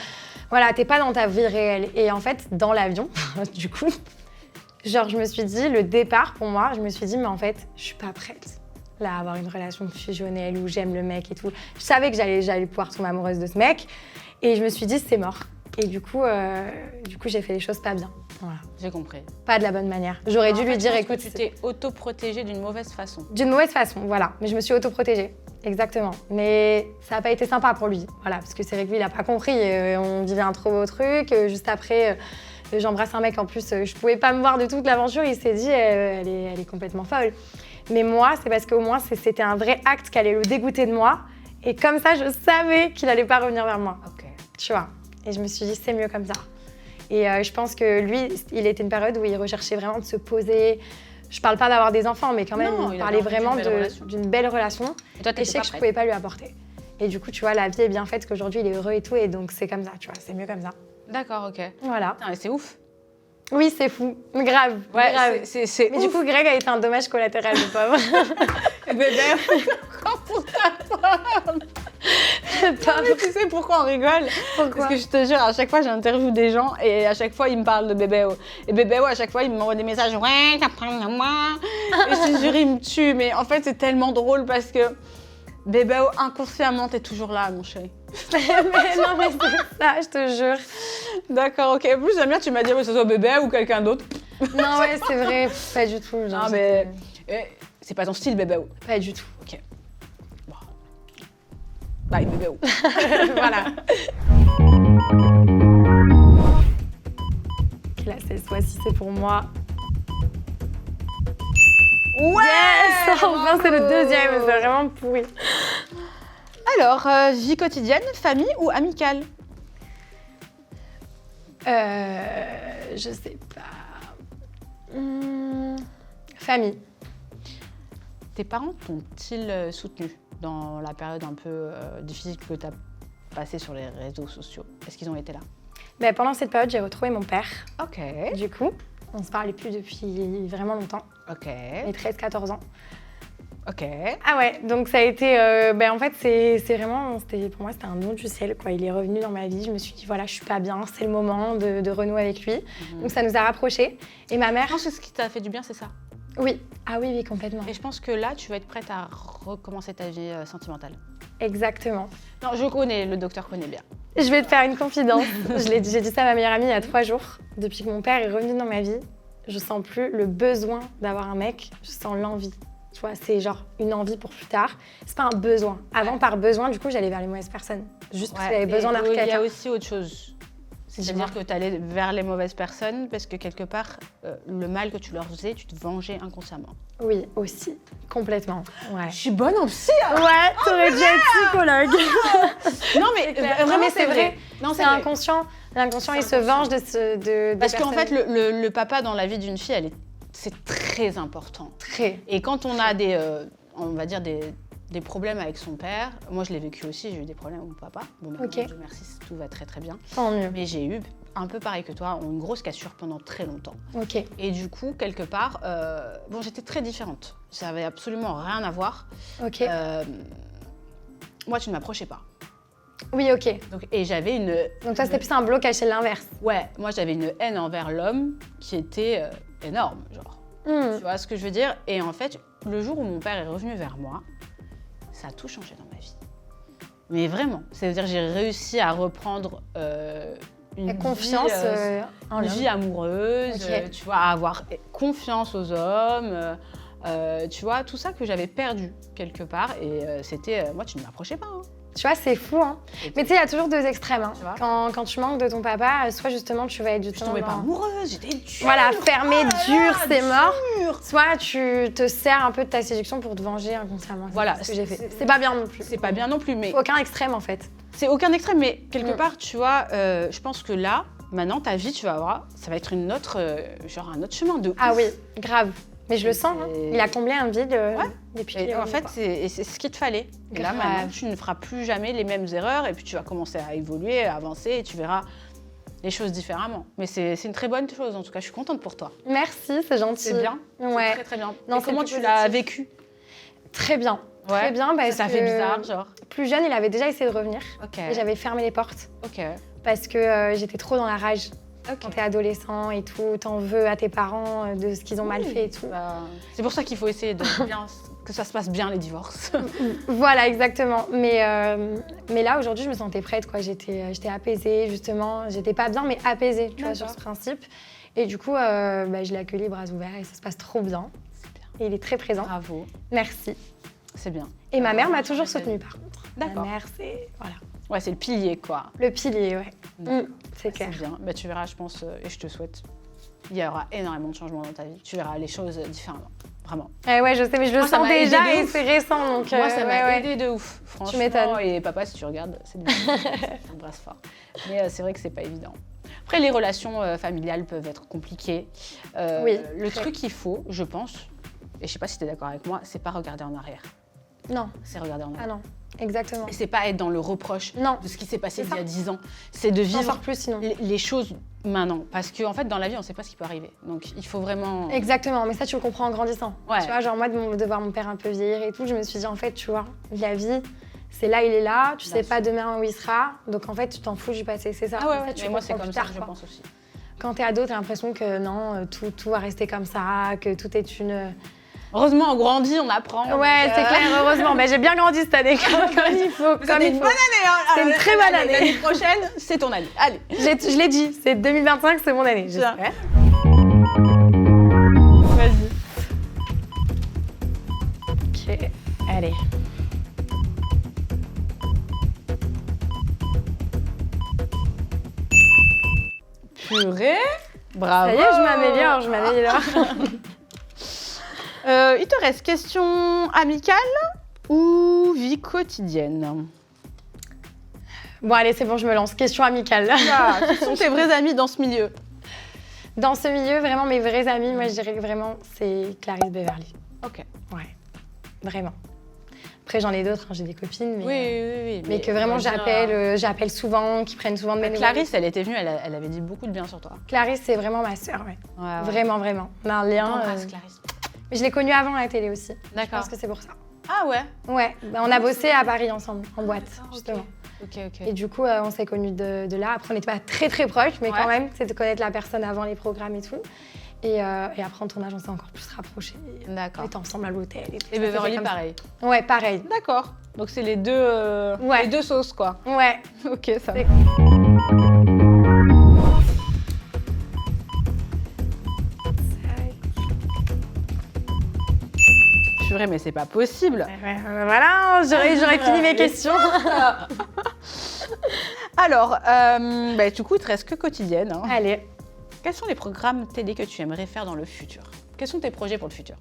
S1: Voilà, t'es pas dans ta vie réelle. Et en fait, dans l'avion, du coup, genre, je me suis dit, le départ, pour moi, je me suis dit, mais en fait, je suis pas prête, là, à avoir une relation fusionnelle où j'aime le mec et tout. Je savais que j'allais pouvoir tomber amoureuse de ce mec. Et je me suis dit, c'est mort. Et du coup, j'ai fait les choses pas bien. Voilà.
S2: J'ai compris.
S1: Pas de la bonne manière. J'aurais dû
S2: En
S1: lui
S2: fait,
S1: dire,
S2: je pense que
S1: écoute,
S2: tu t'es auto-protégée d'une mauvaise façon.
S1: d'une mauvaise façon, voilà. Mais je me suis autoprotégée, exactement. Mais ça n'a pas été sympa pour lui, voilà. Parce que c'est vrai que lui, il n'a pas compris. On vivait un trop beau truc. Juste après, j'embrasse un mec, en plus, je pouvais pas me voir de toute l'aventure. Il s'est dit, elle est complètement folle. Mais moi, c'est parce qu'au moins, c'était un vrai acte qui allait le dégoûter de moi. Et comme ça, je savais qu'il allait pas revenir vers moi,
S2: Ok.
S1: tu vois. Et je me suis dit, c'est mieux comme ça. Et je pense que lui, il était une période où il recherchait vraiment de se poser. Je parle pas d'avoir des enfants, mais quand même,
S2: Non,
S1: il
S2: il
S1: parlait
S2: avait envie
S1: vraiment
S2: d'une belle relation.
S1: d'une belle relation.
S2: Et toi,
S1: Et je sais que je pouvais pas lui apporter. Et du coup, tu vois, la vie est bien faite, qu'aujourd'hui, il est heureux et tout. Et donc, c'est comme ça, tu vois, c'est mieux comme ça.
S2: D'accord, ok.
S1: Voilà.
S2: Putain, mais c'est ouf.
S1: Oui, c'est fou. Grave.
S2: Ouais,
S1: grave.
S2: c'est
S1: Mais
S2: ouf.
S1: du coup, Greg a été un dommage collatéral, le pauvre.
S2: Bébé, pour ta femme.
S1: Pas-
S2: Mais tu sais pourquoi on rigole?
S1: Pourquoi?
S2: Parce que je te jure, à chaque fois, j'interviewe des gens et à chaque fois, ils me parlent de Bébéo. Et Bébéo, à chaque fois, il m'envoie des messages. Ouais, t'as pris à moi. Et je te jure, il me tue. Mais en fait, c'est tellement drôle parce que Bébéo, inconsciemment, t'es toujours là, mon chéri.
S1: Mais non, mais c'est ça, je te jure.
S2: D'accord, ok. En plus, j'aime bien, tu m'as dit que ce soit Bébé ou quelqu'un d'autre.
S1: Non, ouais, c'est vrai. Pas du tout. Genre,
S2: Non, mais c'est pas ton style, Bébéo.
S1: Pas du tout.
S2: Ok. Bon. Bye, Bébéo.
S1: Voilà. Là, cette fois-ci, c'est pour moi.
S2: Ouais.
S1: Yes! Enfin, c'est le deuxième, c'est vraiment pourri.
S2: Alors, vie quotidienne, famille ou amicale?
S1: Je sais pas. Famille.
S2: Tes parents t'ont-ils soutenu dans la période un peu difficile que tu as passée sur les réseaux sociaux? Est-ce qu'ils ont été là?
S1: Ben, pendant cette période, j'ai retrouvé mon père.
S2: Ok.
S1: Du coup, on se parlait plus depuis vraiment longtemps.
S2: Ok.
S1: Les 13-14 ans.
S2: Ok.
S1: Ah ouais, donc ça a été... ben en fait, c'est vraiment... Pour moi, c'était un don du ciel, quoi. Il est revenu dans ma vie. Je me suis dit, voilà, je suis pas bien. C'est le moment de renouer avec lui. Donc ça nous a rapprochés. Et ma mère...
S2: Je pense que ce qui t'a fait du bien, c'est ça.
S1: Oui, ah oui, complètement.
S2: Et je pense que là, tu vas être prête à recommencer ta vie sentimentale.
S1: Exactement.
S2: Non, je connais, le docteur connaît bien.
S1: Je vais te faire une confidence. J'ai dit ça à ma meilleure amie il y a 3 jours. Depuis que mon père est revenu dans ma vie, je sens plus le besoin d'avoir un mec, je sens l'envie. Tu vois, c'est genre une envie pour plus tard. C'est pas un besoin. Avant, par besoin, du coup, j'allais vers les mauvaises personnes. Juste parce que j'avais besoin d'un
S2: Il y a
S1: quelqu'un.
S2: aussi autre chose. C'est-à-dire que tu allais vers les mauvaises personnes parce que quelque part, le mal que tu leur faisais, tu te vengeais inconsciemment.
S1: Oui, aussi. Complètement. Ouais.
S2: Je suis bonne en psy.
S1: Ouais, t'aurais dû être psychologue.
S2: Non, mais vraiment,
S1: mais c'est vrai.
S2: Non,
S1: C'est inconscient. L'inconscient, il se venge de
S2: Parce qu'en fait,
S1: personnes.
S2: le papa dans la vie d'une fille, c'est très important.
S1: Très.
S2: Et quand on a on va dire des problèmes avec son père, moi je l'ai vécu aussi, j'ai eu des problèmes avec mon papa. Bon, maintenant,
S1: Ok.
S2: Dieu merci, tout va très très bien.
S1: Tant mieux.
S2: Mais j'ai eu, un peu pareil que toi, une grosse cassure pendant très longtemps.
S1: Ok.
S2: Et du coup, quelque part, bon, j'étais très différente. Ça avait absolument rien à voir.
S1: Ok.
S2: Moi, tu ne m'approchais pas.
S1: Oui, ok.
S2: Et j'avais une...
S1: Donc toi, c'était plus un blocage, c'est l'inverse.
S2: Ouais, moi j'avais une haine envers l'homme qui était énorme, genre.
S1: Hmm.
S2: Tu vois ce que je veux dire? Et en fait, le jour où mon père est revenu vers moi, ça a tout changé dans ma vie. Mais vraiment, c'est-à-dire j'ai réussi à reprendre une
S1: La confiance en
S2: une
S1: l'homme.
S2: vie amoureuse,
S1: Ok.
S2: tu vois, à avoir confiance aux hommes, tu vois, tout ça que j'avais perdu quelque part. Et c'était, moi, tu ne m'approchais pas. Hein.
S1: Tu vois, c'est fou, hein. Mais tu sais, il y a toujours 2 extrêmes. Hein.
S2: Tu vois.
S1: Quand tu manques de ton papa, soit justement tu vas être du
S2: Je
S1: temps
S2: tombais pas
S1: dans...
S2: amoureuse, j'étais dure.
S1: Voilà, fermé, dur, c'est mort.
S2: Dure.
S1: Soit tu te sers un peu de ta séduction pour te venger inconsciemment.
S2: Voilà,
S1: C'est ce que j'ai fait. C'est pas bien non plus.
S2: C'est pas bien non plus, mais
S1: Aucun extrême en fait.
S2: c'est aucun extrême. Mais quelque
S1: Mm.
S2: part, tu vois, je pense que là, maintenant, ta vie, tu vas voir, ça va être une autre, genre un autre chemin de
S1: Ah
S2: ouf.
S1: oui, grave. Mais je le sens, hein.
S2: C'est-
S1: Il a comblé un vide
S2: Ouais.
S1: depuis
S2: Et
S1: qu'il est
S2: en
S1: revenu,
S2: fait,
S1: quoi.
S2: c'est ce qu'il te fallait. Et là,
S1: Grave.
S2: maintenant, tu ne feras plus jamais les mêmes erreurs et puis tu vas commencer à évoluer, à avancer et tu verras les choses différemment. Mais c'est une très bonne chose, en tout cas, je suis contente pour toi.
S1: Merci, c'est gentil.
S2: C'est bien,
S1: Ouais.
S2: c'est très très bien.
S1: Non,
S2: Et
S1: c'est
S2: comment
S1: plus
S2: tu l'as
S1: positif.
S2: vécu?
S1: Très bien.
S2: Ouais.
S1: Très bien parce
S2: Ça
S1: que
S2: fait bizarre, genre.
S1: plus jeune, il avait déjà essayé de revenir.
S2: Ok,
S1: Et j'avais fermé les portes
S2: ok,
S1: parce que j'étais trop dans la rage. Quand
S2: ok.
S1: t'es adolescent et tout, t'en veux à tes parents de ce qu'ils ont mal fait et tout.
S2: Bah, c'est pour ça qu'il faut essayer de bien, que ça se passe bien les divorces.
S1: Voilà, exactement. Mais là, aujourd'hui, je me sentais prête, quoi. J'étais apaisée, justement. J'étais pas bien, mais apaisée, tu vois, sur
S2: D'accord.
S1: ce principe. Et du coup, je l'ai accueilli bras ouverts et ça se passe trop bien.
S2: C'est bien.
S1: Et il est très présent.
S2: Bravo,
S1: Merci.
S2: c'est bien.
S1: Et ma mère m'a
S2: Vraiment,
S1: toujours
S2: changer ta
S1: soutenue,
S2: vie.
S1: par contre.
S2: D'accord.
S1: Ma mère, c'est... Voilà.
S2: Ouais, c'est le pilier, quoi.
S1: Le pilier, ouais.
S2: D'accord.
S1: C'est clair.
S2: C'est bien. Bah, tu verras, je pense, et je te souhaite, il y aura énormément de changements dans ta vie. Tu verras les choses différemment. Vraiment.
S1: Ouais, je sais, mais je le
S2: Moi, ça
S1: sens
S2: m'a aidé
S1: déjà
S2: de
S1: et
S2: ouf.
S1: c'est récent, donc...
S2: Moi, ça m'a
S1: ouais.
S2: aidé de ouf, franchement.
S1: m'étonnes.
S2: Et papa, si tu regardes, c'est bien. Je t'embrasse fort. Mais c'est vrai que c'est pas évident. Après, les relations familiales peuvent être compliquées.
S1: Oui,
S2: Le
S1: très.
S2: truc qu'il faut, je pense, et je sais pas si tu es d'accord avec moi, c'est pas regarder en arrière.
S1: Non,
S2: C'est regarder en
S1: ah
S2: arrière.
S1: non, exactement.
S2: Et c'est pas être dans le reproche
S1: Non,
S2: de ce qui s'est passé
S1: C'est
S2: il y a
S1: ça.
S2: 10 ans. C'est de
S1: j'en
S2: vivre
S1: sors plus sinon.
S2: les choses maintenant. Parce qu'en fait, dans la vie, on sait pas ce qui peut arriver. Donc, il faut vraiment...
S1: Exactement, mais ça tu le comprends en grandissant.
S2: Ouais.
S1: Tu vois, genre moi de voir mon père un peu vieillir et tout, je me suis dit en fait, tu vois, la vie, c'est là, il est là, tu
S2: Bien
S1: sais pas demain où il sera, donc en fait tu t'en fous du passé, c'est ça.
S2: Ah ouais,
S1: Ça,
S2: ouais.
S1: tu
S2: Mais moi, c'est
S1: comprends
S2: comme
S1: plus
S2: ça
S1: tard,
S2: que je
S1: quoi.
S2: pense aussi.
S1: Quand t'es ado, t'as l'impression que non, tout va rester comme ça, que tout est une...
S2: Heureusement, on grandit, on apprend.
S1: Ouais,
S2: donc,
S1: c'est clair, heureusement. Mais j'ai bien grandi cette année, comme il faut.
S2: Vous
S1: Comme
S2: avez
S1: il
S2: une
S1: faut.
S2: bonne année, hein.
S1: C'est une très bonne année.
S2: L'année prochaine, c'est ton année. Allez.
S1: Je l'ai dit, c'est 2025, c'est mon année,
S2: Bien.
S1: j'espère.
S2: Vas-y.
S1: Ok, allez.
S2: Purée. Bravo.
S1: Ça y est, je m'améliore, je m'améliore.
S2: Il te reste question amicale ou vie quotidienne?
S1: Bon, allez, c'est bon, je me lance. Question amicale.
S2: Ah, qui sont tes vrais amis dans ce milieu?
S1: Dans ce milieu, vraiment, mes vrais amis, moi, je dirais que vraiment, c'est Clarisse Beverly.
S2: Ok.
S1: Ouais, vraiment. Après, j'en ai d'autres, hein, j'ai des copines, mais,
S2: Oui.
S1: mais que vraiment, j'appelle souvent, qui prennent souvent de mes nouvelles.
S2: Clarisse, elle était venue, elle avait dit beaucoup de bien sur toi.
S1: Clarisse, c'est vraiment ma sœur, ouais.
S2: Ouais.
S1: Vraiment, vraiment. On a un lien.
S2: T'embrasses, Clarisse.
S1: Mais je l'ai connue avant à la télé aussi. Je
S2: D'accord.
S1: pense que c'est pour ça.
S2: Ah ouais.
S1: Ouais, bah, on a bossé à Paris ensemble, en boîte,
S2: D'accord, ok.
S1: justement.
S2: Ok.
S1: Et du coup, on s'est connus de là. Après, on n'était pas très très proches, mais
S2: Ouais.
S1: quand même, c'est de connaître la personne avant les programmes et tout. Et après, en tournage, on s'est encore plus rapprochés. On
S2: D'accord.
S1: était ensemble à l'hôtel et tout.
S2: Et
S1: Ça s'est fait
S2: Beverly,
S1: comme ça.
S2: pareil.
S1: Ouais, pareil.
S2: D'accord. Donc c'est les deux sauces, quoi.
S1: Ouais.
S2: Ok, ça va.
S1: C'est-
S2: Purée, mais c'est pas possible.
S1: Voilà, j'aurais fini mes questions.
S2: Alors, du coup, il te reste que quotidienne. Hein.
S1: Allez.
S2: Quels sont les programmes télé que tu aimerais faire dans le futur? Quels sont tes projets pour le futur?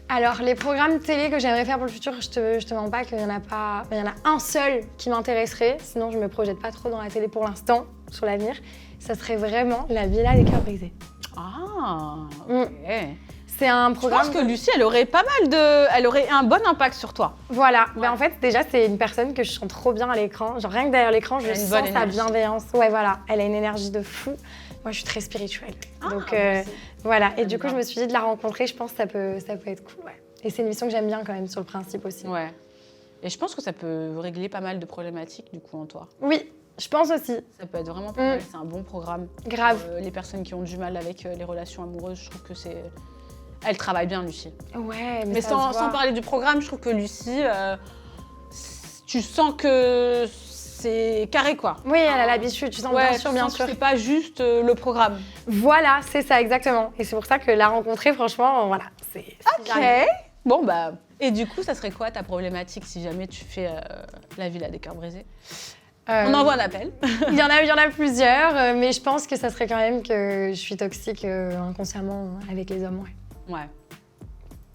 S1: Alors, les programmes télé que j'aimerais faire pour le futur, je te mens pas qu'il y en a pas... Il y en a un seul qui m'intéresserait, sinon je me projette pas trop dans la télé pour l'instant, sur l'avenir. Ça serait vraiment La Villa des Cœurs Brisés.
S2: Ah, ok.
S1: C'est un
S2: Je
S1: programme...
S2: pense que Lucie, elle aurait elle aurait un bon impact sur toi.
S1: Voilà,
S2: Ouais.
S1: ben en fait déjà c'est une personne que je sens trop bien à l'écran. Genre rien que derrière l'écran, je
S2: Elle a une
S1: sens
S2: bonne
S1: sa
S2: énergie.
S1: bienveillance. Ouais voilà, elle a une énergie de fou. Moi je suis très spirituelle. Donc
S2: moi aussi.
S1: voilà, et
S2: J'aime
S1: du coup
S2: bien.
S1: je me suis dit de la rencontrer, je pense que ça peut être cool. Ouais. Et c'est une émission que j'aime bien quand même sur le principe aussi.
S2: Ouais. Et je pense que ça peut régler pas mal de problématiques, du coup, en toi.
S1: Oui, je pense aussi,
S2: Ça peut être vraiment pas mal. C'est un bon programme.
S1: grave.
S2: Les personnes qui ont du mal avec les relations amoureuses, je trouve que c'est... Elle travaille bien, Lucie.
S1: Ouais,
S2: Mais
S1: ça se voit.
S2: sans parler du programme, je trouve que Lucie, tu sens que c'est carré, quoi.
S1: Oui, elle a l'habitude, tu sens
S2: Ouais,
S1: bien sûr,
S2: tu
S1: bien
S2: sens que
S1: sûr.
S2: c'est pas juste le programme.
S1: Voilà, c'est ça exactement. Et c'est pour ça que la rencontrer, franchement, voilà, c'est...
S2: Ok. Bon, bah... Et du coup, ça serait quoi ta problématique si jamais tu fais La Villa des Cœurs Brisés? On envoie un appel.
S1: Il y en a plusieurs, mais je pense que ça serait quand même que je suis toxique inconsciemment avec les hommes, ouais.
S2: Ouais.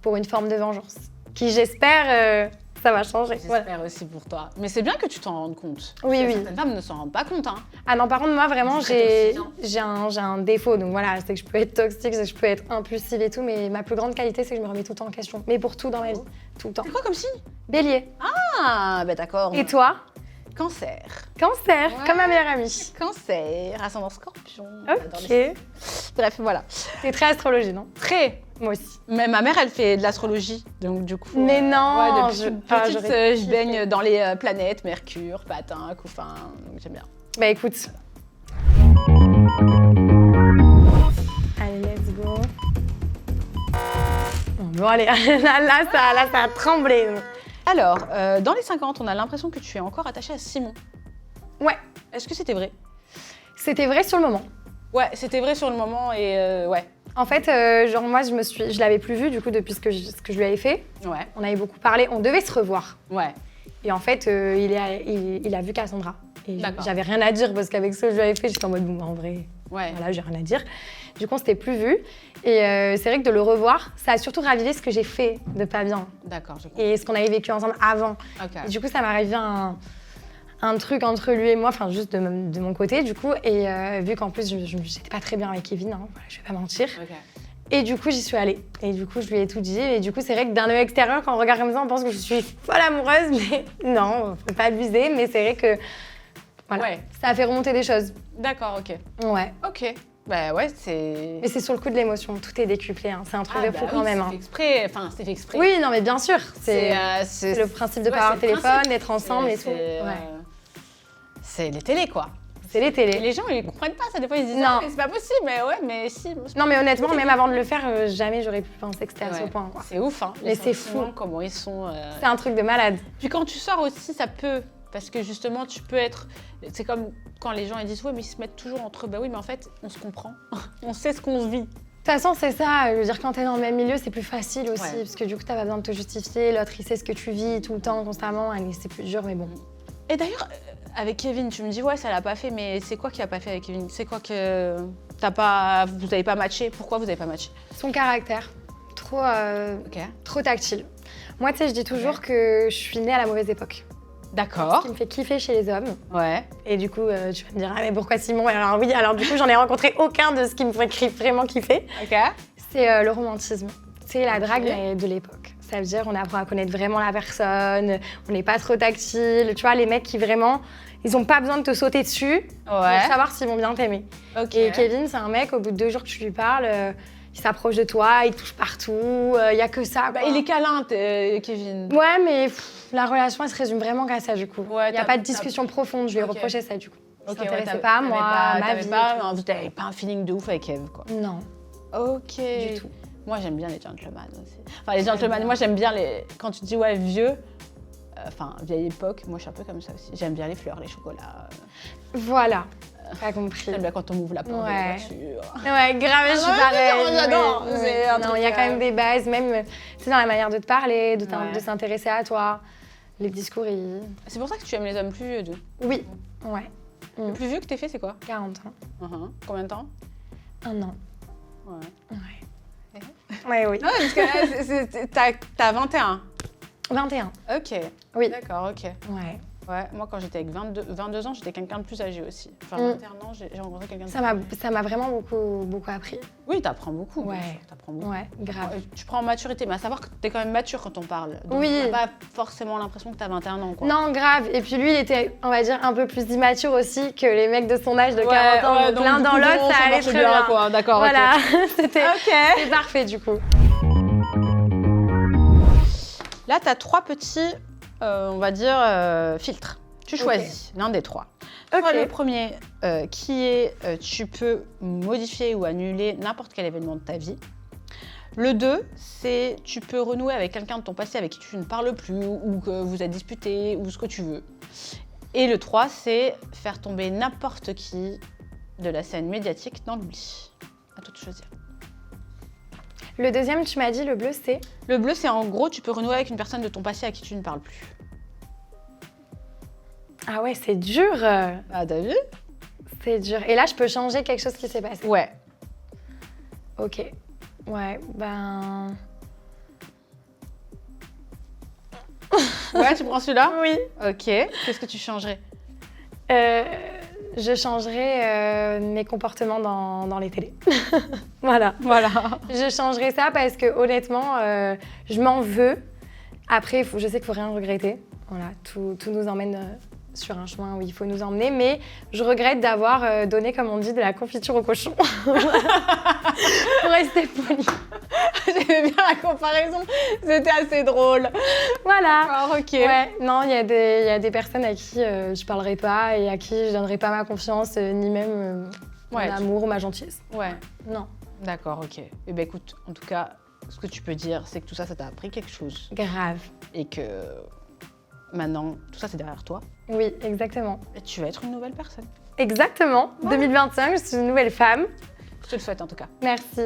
S1: Pour une forme de vengeance, qui j'espère, ça va changer.
S2: J'espère
S1: Voilà.
S2: aussi pour toi. Mais c'est bien que tu t'en rendes compte.
S1: Oui,
S2: Parce que
S1: oui.
S2: Certaines femmes ne s'en rendent pas compte, hein.
S1: Ah non, par contre, moi, vraiment,
S2: C'est très
S1: j'ai un défaut. Donc voilà, c'est que je peux être toxique, c'est que je peux être impulsive et tout, mais ma plus grande qualité, c'est que je me remets tout le temps en question. Mais pour tout dans ma vie, tout le temps.
S2: C'est quoi comme signe?
S1: Bélier.
S2: Ah, bah d'accord.
S1: Et toi?
S2: Cancer.
S1: Cancer,
S2: Ouais.
S1: comme ma meilleure amie.
S2: Cancer, ascendant scorpion. J'adore les-
S1: Ok.
S2: Bref, voilà.
S1: T'es très astrologie, non?
S2: Très.
S1: Moi aussi.
S2: Mais ma mère, elle fait de l'astrologie. Donc, du coup.
S1: Mais non,
S2: Ouais, depuis toute petite,
S1: j'aurais
S2: je
S1: kiffé.
S2: baigne dans les planètes, Mercure, Patin, Couffin. Donc, j'aime bien.
S1: Bah écoute. Allez, let's go. Bon, allez, là, ça a tremblé.
S2: Alors, dans les 50, on a l'impression que tu es encore attachée à Simon.
S1: Ouais,
S2: Est-ce que c'était vrai?
S1: c'était vrai sur le moment.
S2: Ouais, c'était vrai sur le moment et ouais.
S1: En fait, genre moi, je l'avais plus vu du coup depuis ce que je lui avais fait.
S2: Ouais.
S1: On avait beaucoup parlé, on devait se revoir.
S2: Ouais.
S1: Et en fait, il a vu Cassandra. Et
S2: D'accord.
S1: j'avais rien à dire parce qu'avec ce que je lui avais fait, j'étais en mode bon, en vrai,
S2: Ouais.
S1: voilà, j'ai rien à dire. Du coup, on s'était plus vu. Et c'est vrai que de le revoir, ça a surtout ravivé ce que j'ai fait de pas bien
S2: D'accord, je comprends.
S1: et ce qu'on avait vécu ensemble avant.
S2: Ok.
S1: Et du coup, ça m'a ravivé un truc entre lui et moi, enfin juste de mon côté du coup. Et vu qu'en plus, j'étais pas très bien avec Kevin, hein, voilà, je vais pas mentir.
S2: Ok.
S1: Et du coup, j'y suis allée. Et du coup, je lui ai tout dit. Et du coup, c'est vrai que d'un œil extérieur, quand on regarde comme ça, on pense que je suis folle amoureuse. Mais non, faut pas abuser. Mais c'est vrai que voilà,
S2: Ouais.
S1: ça a fait remonter des choses.
S2: D'accord, ok.
S1: Ouais.
S2: Ok. Bah ouais, c'est.
S1: Mais c'est sur le coup de l'émotion. Tout est décuplé. Hein. C'est un truc
S2: Ah,
S1: de
S2: bah
S1: fou
S2: oui,
S1: quand même.
S2: c'est
S1: Hein.
S2: fait exprès. Enfin, c'est fait exprès.
S1: Oui, non, mais bien sûr. C'est
S2: c'est
S1: le principe de
S2: ouais,
S1: pas avoir
S2: c'est le
S1: téléphone,
S2: principe.
S1: d'être ensemble et tout.
S2: C'est,
S1: Ouais.
S2: c'est les télés, quoi.
S1: C'est les
S2: Et
S1: télés.
S2: les gens, ils comprennent pas ça. Des fois, ils se disent
S1: Non.
S2: ah, mais c'est pas possible. Mais ouais, mais si.
S1: Non, mais honnêtement, même avant de le faire, jamais j'aurais pu penser que c'était à ce
S2: Ouais.
S1: point. Quoi.
S2: C'est ouf, hein.
S1: Mais
S2: les
S1: c'est
S2: sentiments,
S1: fou.
S2: Comment ils sont.
S1: C'est un truc de malade.
S2: Puis quand tu sors aussi, ça peut. Parce que justement, tu peux être. C'est comme quand les gens ils disent ouais, mais ils se mettent toujours entre eux. Bah oui, mais en fait, on se comprend. On sait ce qu'on vit.
S1: De toute façon, c'est ça. Je veux dire, quand t'es dans le même milieu, c'est plus facile aussi.
S2: Ouais.
S1: Parce que du coup, t'as pas besoin de te justifier. L'autre, il sait ce que tu vis tout le temps, constamment. Et c'est plus dur, mais bon.
S2: Et d'ailleurs, avec Kevin, tu me dis ouais, ça l'a pas fait, mais c'est quoi qui a pas fait avec Kevin? C'est quoi que vous avez pas matché? Pourquoi vous avez pas matché?
S1: Son caractère, trop,
S2: Ok.
S1: trop tactile. Moi, tu sais, je dis toujours que je suis née à la mauvaise époque. Ce
S2: D'accord.
S1: qui me fait kiffer chez les hommes.
S2: Ouais.
S1: Et du coup, tu vas me dire, ah, mais pourquoi Simon? Alors oui, alors du coup, j'en ai rencontré aucun de ce qui me ferait vraiment kiffer.
S2: Ok.
S1: C'est le romantisme. C'est la drague
S2: Ok.
S1: mais de l'époque. Ça veut dire on apprend à connaître vraiment la personne, on n'est pas trop tactile. Tu vois, les mecs qui vraiment, ils ont pas besoin de te sauter dessus pour
S2: Ouais.
S1: savoir s'ils vont bien t'aimer.
S2: Ok.
S1: Et Kevin, c'est un mec, au bout de 2 jours que tu lui parles, il s'approche de toi, il te touche partout, il y a que ça.
S2: Bah,
S1: quoi.
S2: il est câlin, Kevin.
S1: Ouais, mais la relation, elle se résume vraiment qu'à ça, du coup.
S2: Ouais,
S1: Il n'y a
S2: t'as-
S1: pas de discussion profonde, je lui ai
S2: Ok.
S1: reproché ça, du coup. Il
S2: Ok,
S1: s'intéressait
S2: ouais,
S1: pas à moi, à ma vie. et tout.
S2: Vous n'avez pas un feeling de ouf avec Eve, quoi.
S1: Non.
S2: Ok.
S1: du tout.
S2: Moi, j'aime bien les gentlemen aussi. Enfin, les gentlemen, moi, j'aime bien les... Quand tu dis, ouais, vieux, enfin, vieille époque, moi, je suis un peu comme ça aussi. J'aime bien les fleurs, les chocolats.
S1: Voilà, pas compris.
S2: J'aime bien quand on m'ouvre la porte de la voiture.
S1: Ouais, grave, je suis
S2: ouais,
S1: pareille.
S2: j'adore.
S1: Ouais.
S2: C'est un
S1: Non,
S2: truc,
S1: il y a quand même des bases, même c'est dans la manière de te parler, de
S2: Ouais.
S1: s'intéresser à toi. Les discours, ils...
S2: C'est pour ça que tu aimes les hommes plus vieux, d'eux.
S1: Oui, ouais,
S2: Le plus vieux que t'aies fait, c'est quoi?
S1: 40 ans.
S2: Combien de temps?
S1: 1 an.
S2: Ouais.
S1: Ouais. Ouais, oui.
S2: Non, parce que là, t'as 21.
S1: 21.
S2: Ok.
S1: Oui.
S2: D'accord, ok.
S1: Ouais.
S2: Ouais, moi quand j'étais avec 22 ans, j'étais quelqu'un de plus âgé aussi. Enfin, 21 ans, j'ai rencontré quelqu'un de
S1: Ça
S2: plus
S1: m'a,
S2: âgé.
S1: ça m'a vraiment beaucoup appris.
S2: Oui, t'apprends beaucoup. bien
S1: Ouais.
S2: sûr, t'apprends beaucoup.
S1: Ouais, grave.
S2: Tu prends en maturité, mais à savoir que t'es quand même mature quand on parle. Donc
S1: Oui.
S2: t'as pas forcément l'impression que t'as 21 ans, quoi.
S1: Non, grave. Et puis lui, il était, on va dire, un peu plus immature aussi que les mecs de son âge de 40 ans. Donc l'un dans l'autre, ça allait très bien.
S2: Quoi. D'accord,
S1: Voilà, c'était
S2: ok.
S1: parfait du coup.
S2: Là, t'as 3 petits, on va dire, filtres. Tu choisis l'un des 3.
S1: Ok.
S2: Le premier, qui est tu peux modifier ou annuler n'importe quel événement de ta vie. Le 2, c'est tu peux renouer avec quelqu'un de ton passé avec qui tu ne parles plus ou que vous êtes disputé ou ce que tu veux. Et le 3, c'est faire tomber n'importe qui de la scène médiatique dans l'oubli. À toi de choisir.
S1: Le deuxième, tu m'as dit, le bleu, c'est...
S2: Le bleu, c'est en gros, tu peux renouer avec une personne de ton passé à qui tu ne parles plus.
S1: Ah ouais, c'est dur.
S2: Ah, t'as vu?
S1: C'est dur. Et là, je peux changer quelque chose qui s'est passé.
S2: Ouais.
S1: Ok. Ouais, ben...
S2: Ouais, tu prends celui-là?
S1: Oui.
S2: Ok. Qu'est-ce que tu changerais?
S1: Je changerai mes comportements dans les télés. Voilà.
S2: Voilà.
S1: Je changerai ça parce que honnêtement, je m'en veux. Après, je sais qu'il faut rien regretter. Voilà, tout nous emmène sur un chemin où il faut nous emmener. Mais je regrette d'avoir donné, comme on dit, de la confiture au cochon. Pour rester poli.
S2: J'aimais bien la comparaison. C'était assez drôle.
S1: Voilà.
S2: Alors, ok.
S1: Ouais, non, il y a des personnes à qui je parlerai pas et à qui je donnerai pas ma confiance, ni même mon
S2: Ouais,
S1: amour ou ma gentillesse.
S2: Ouais.
S1: Non,
S2: D'accord, ok. Eh ben écoute, en tout cas, ce que tu peux dire, c'est que tout ça, ça t'a appris quelque chose.
S1: grave.
S2: Et que maintenant, tout ça, c'est derrière toi.
S1: Oui, exactement.
S2: Et tu vas être une nouvelle personne.
S1: Exactement. 2025, je suis une nouvelle femme.
S2: Je te le souhaite en tout cas.
S1: Merci.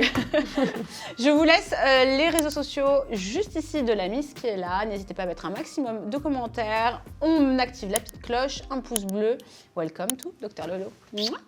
S2: Je vous laisse les réseaux sociaux juste ici de la Miss qui est là. N'hésitez pas à mettre un maximum de commentaires. On active la petite cloche, un pouce bleu. Welcome to Dr Lolo. Mouah.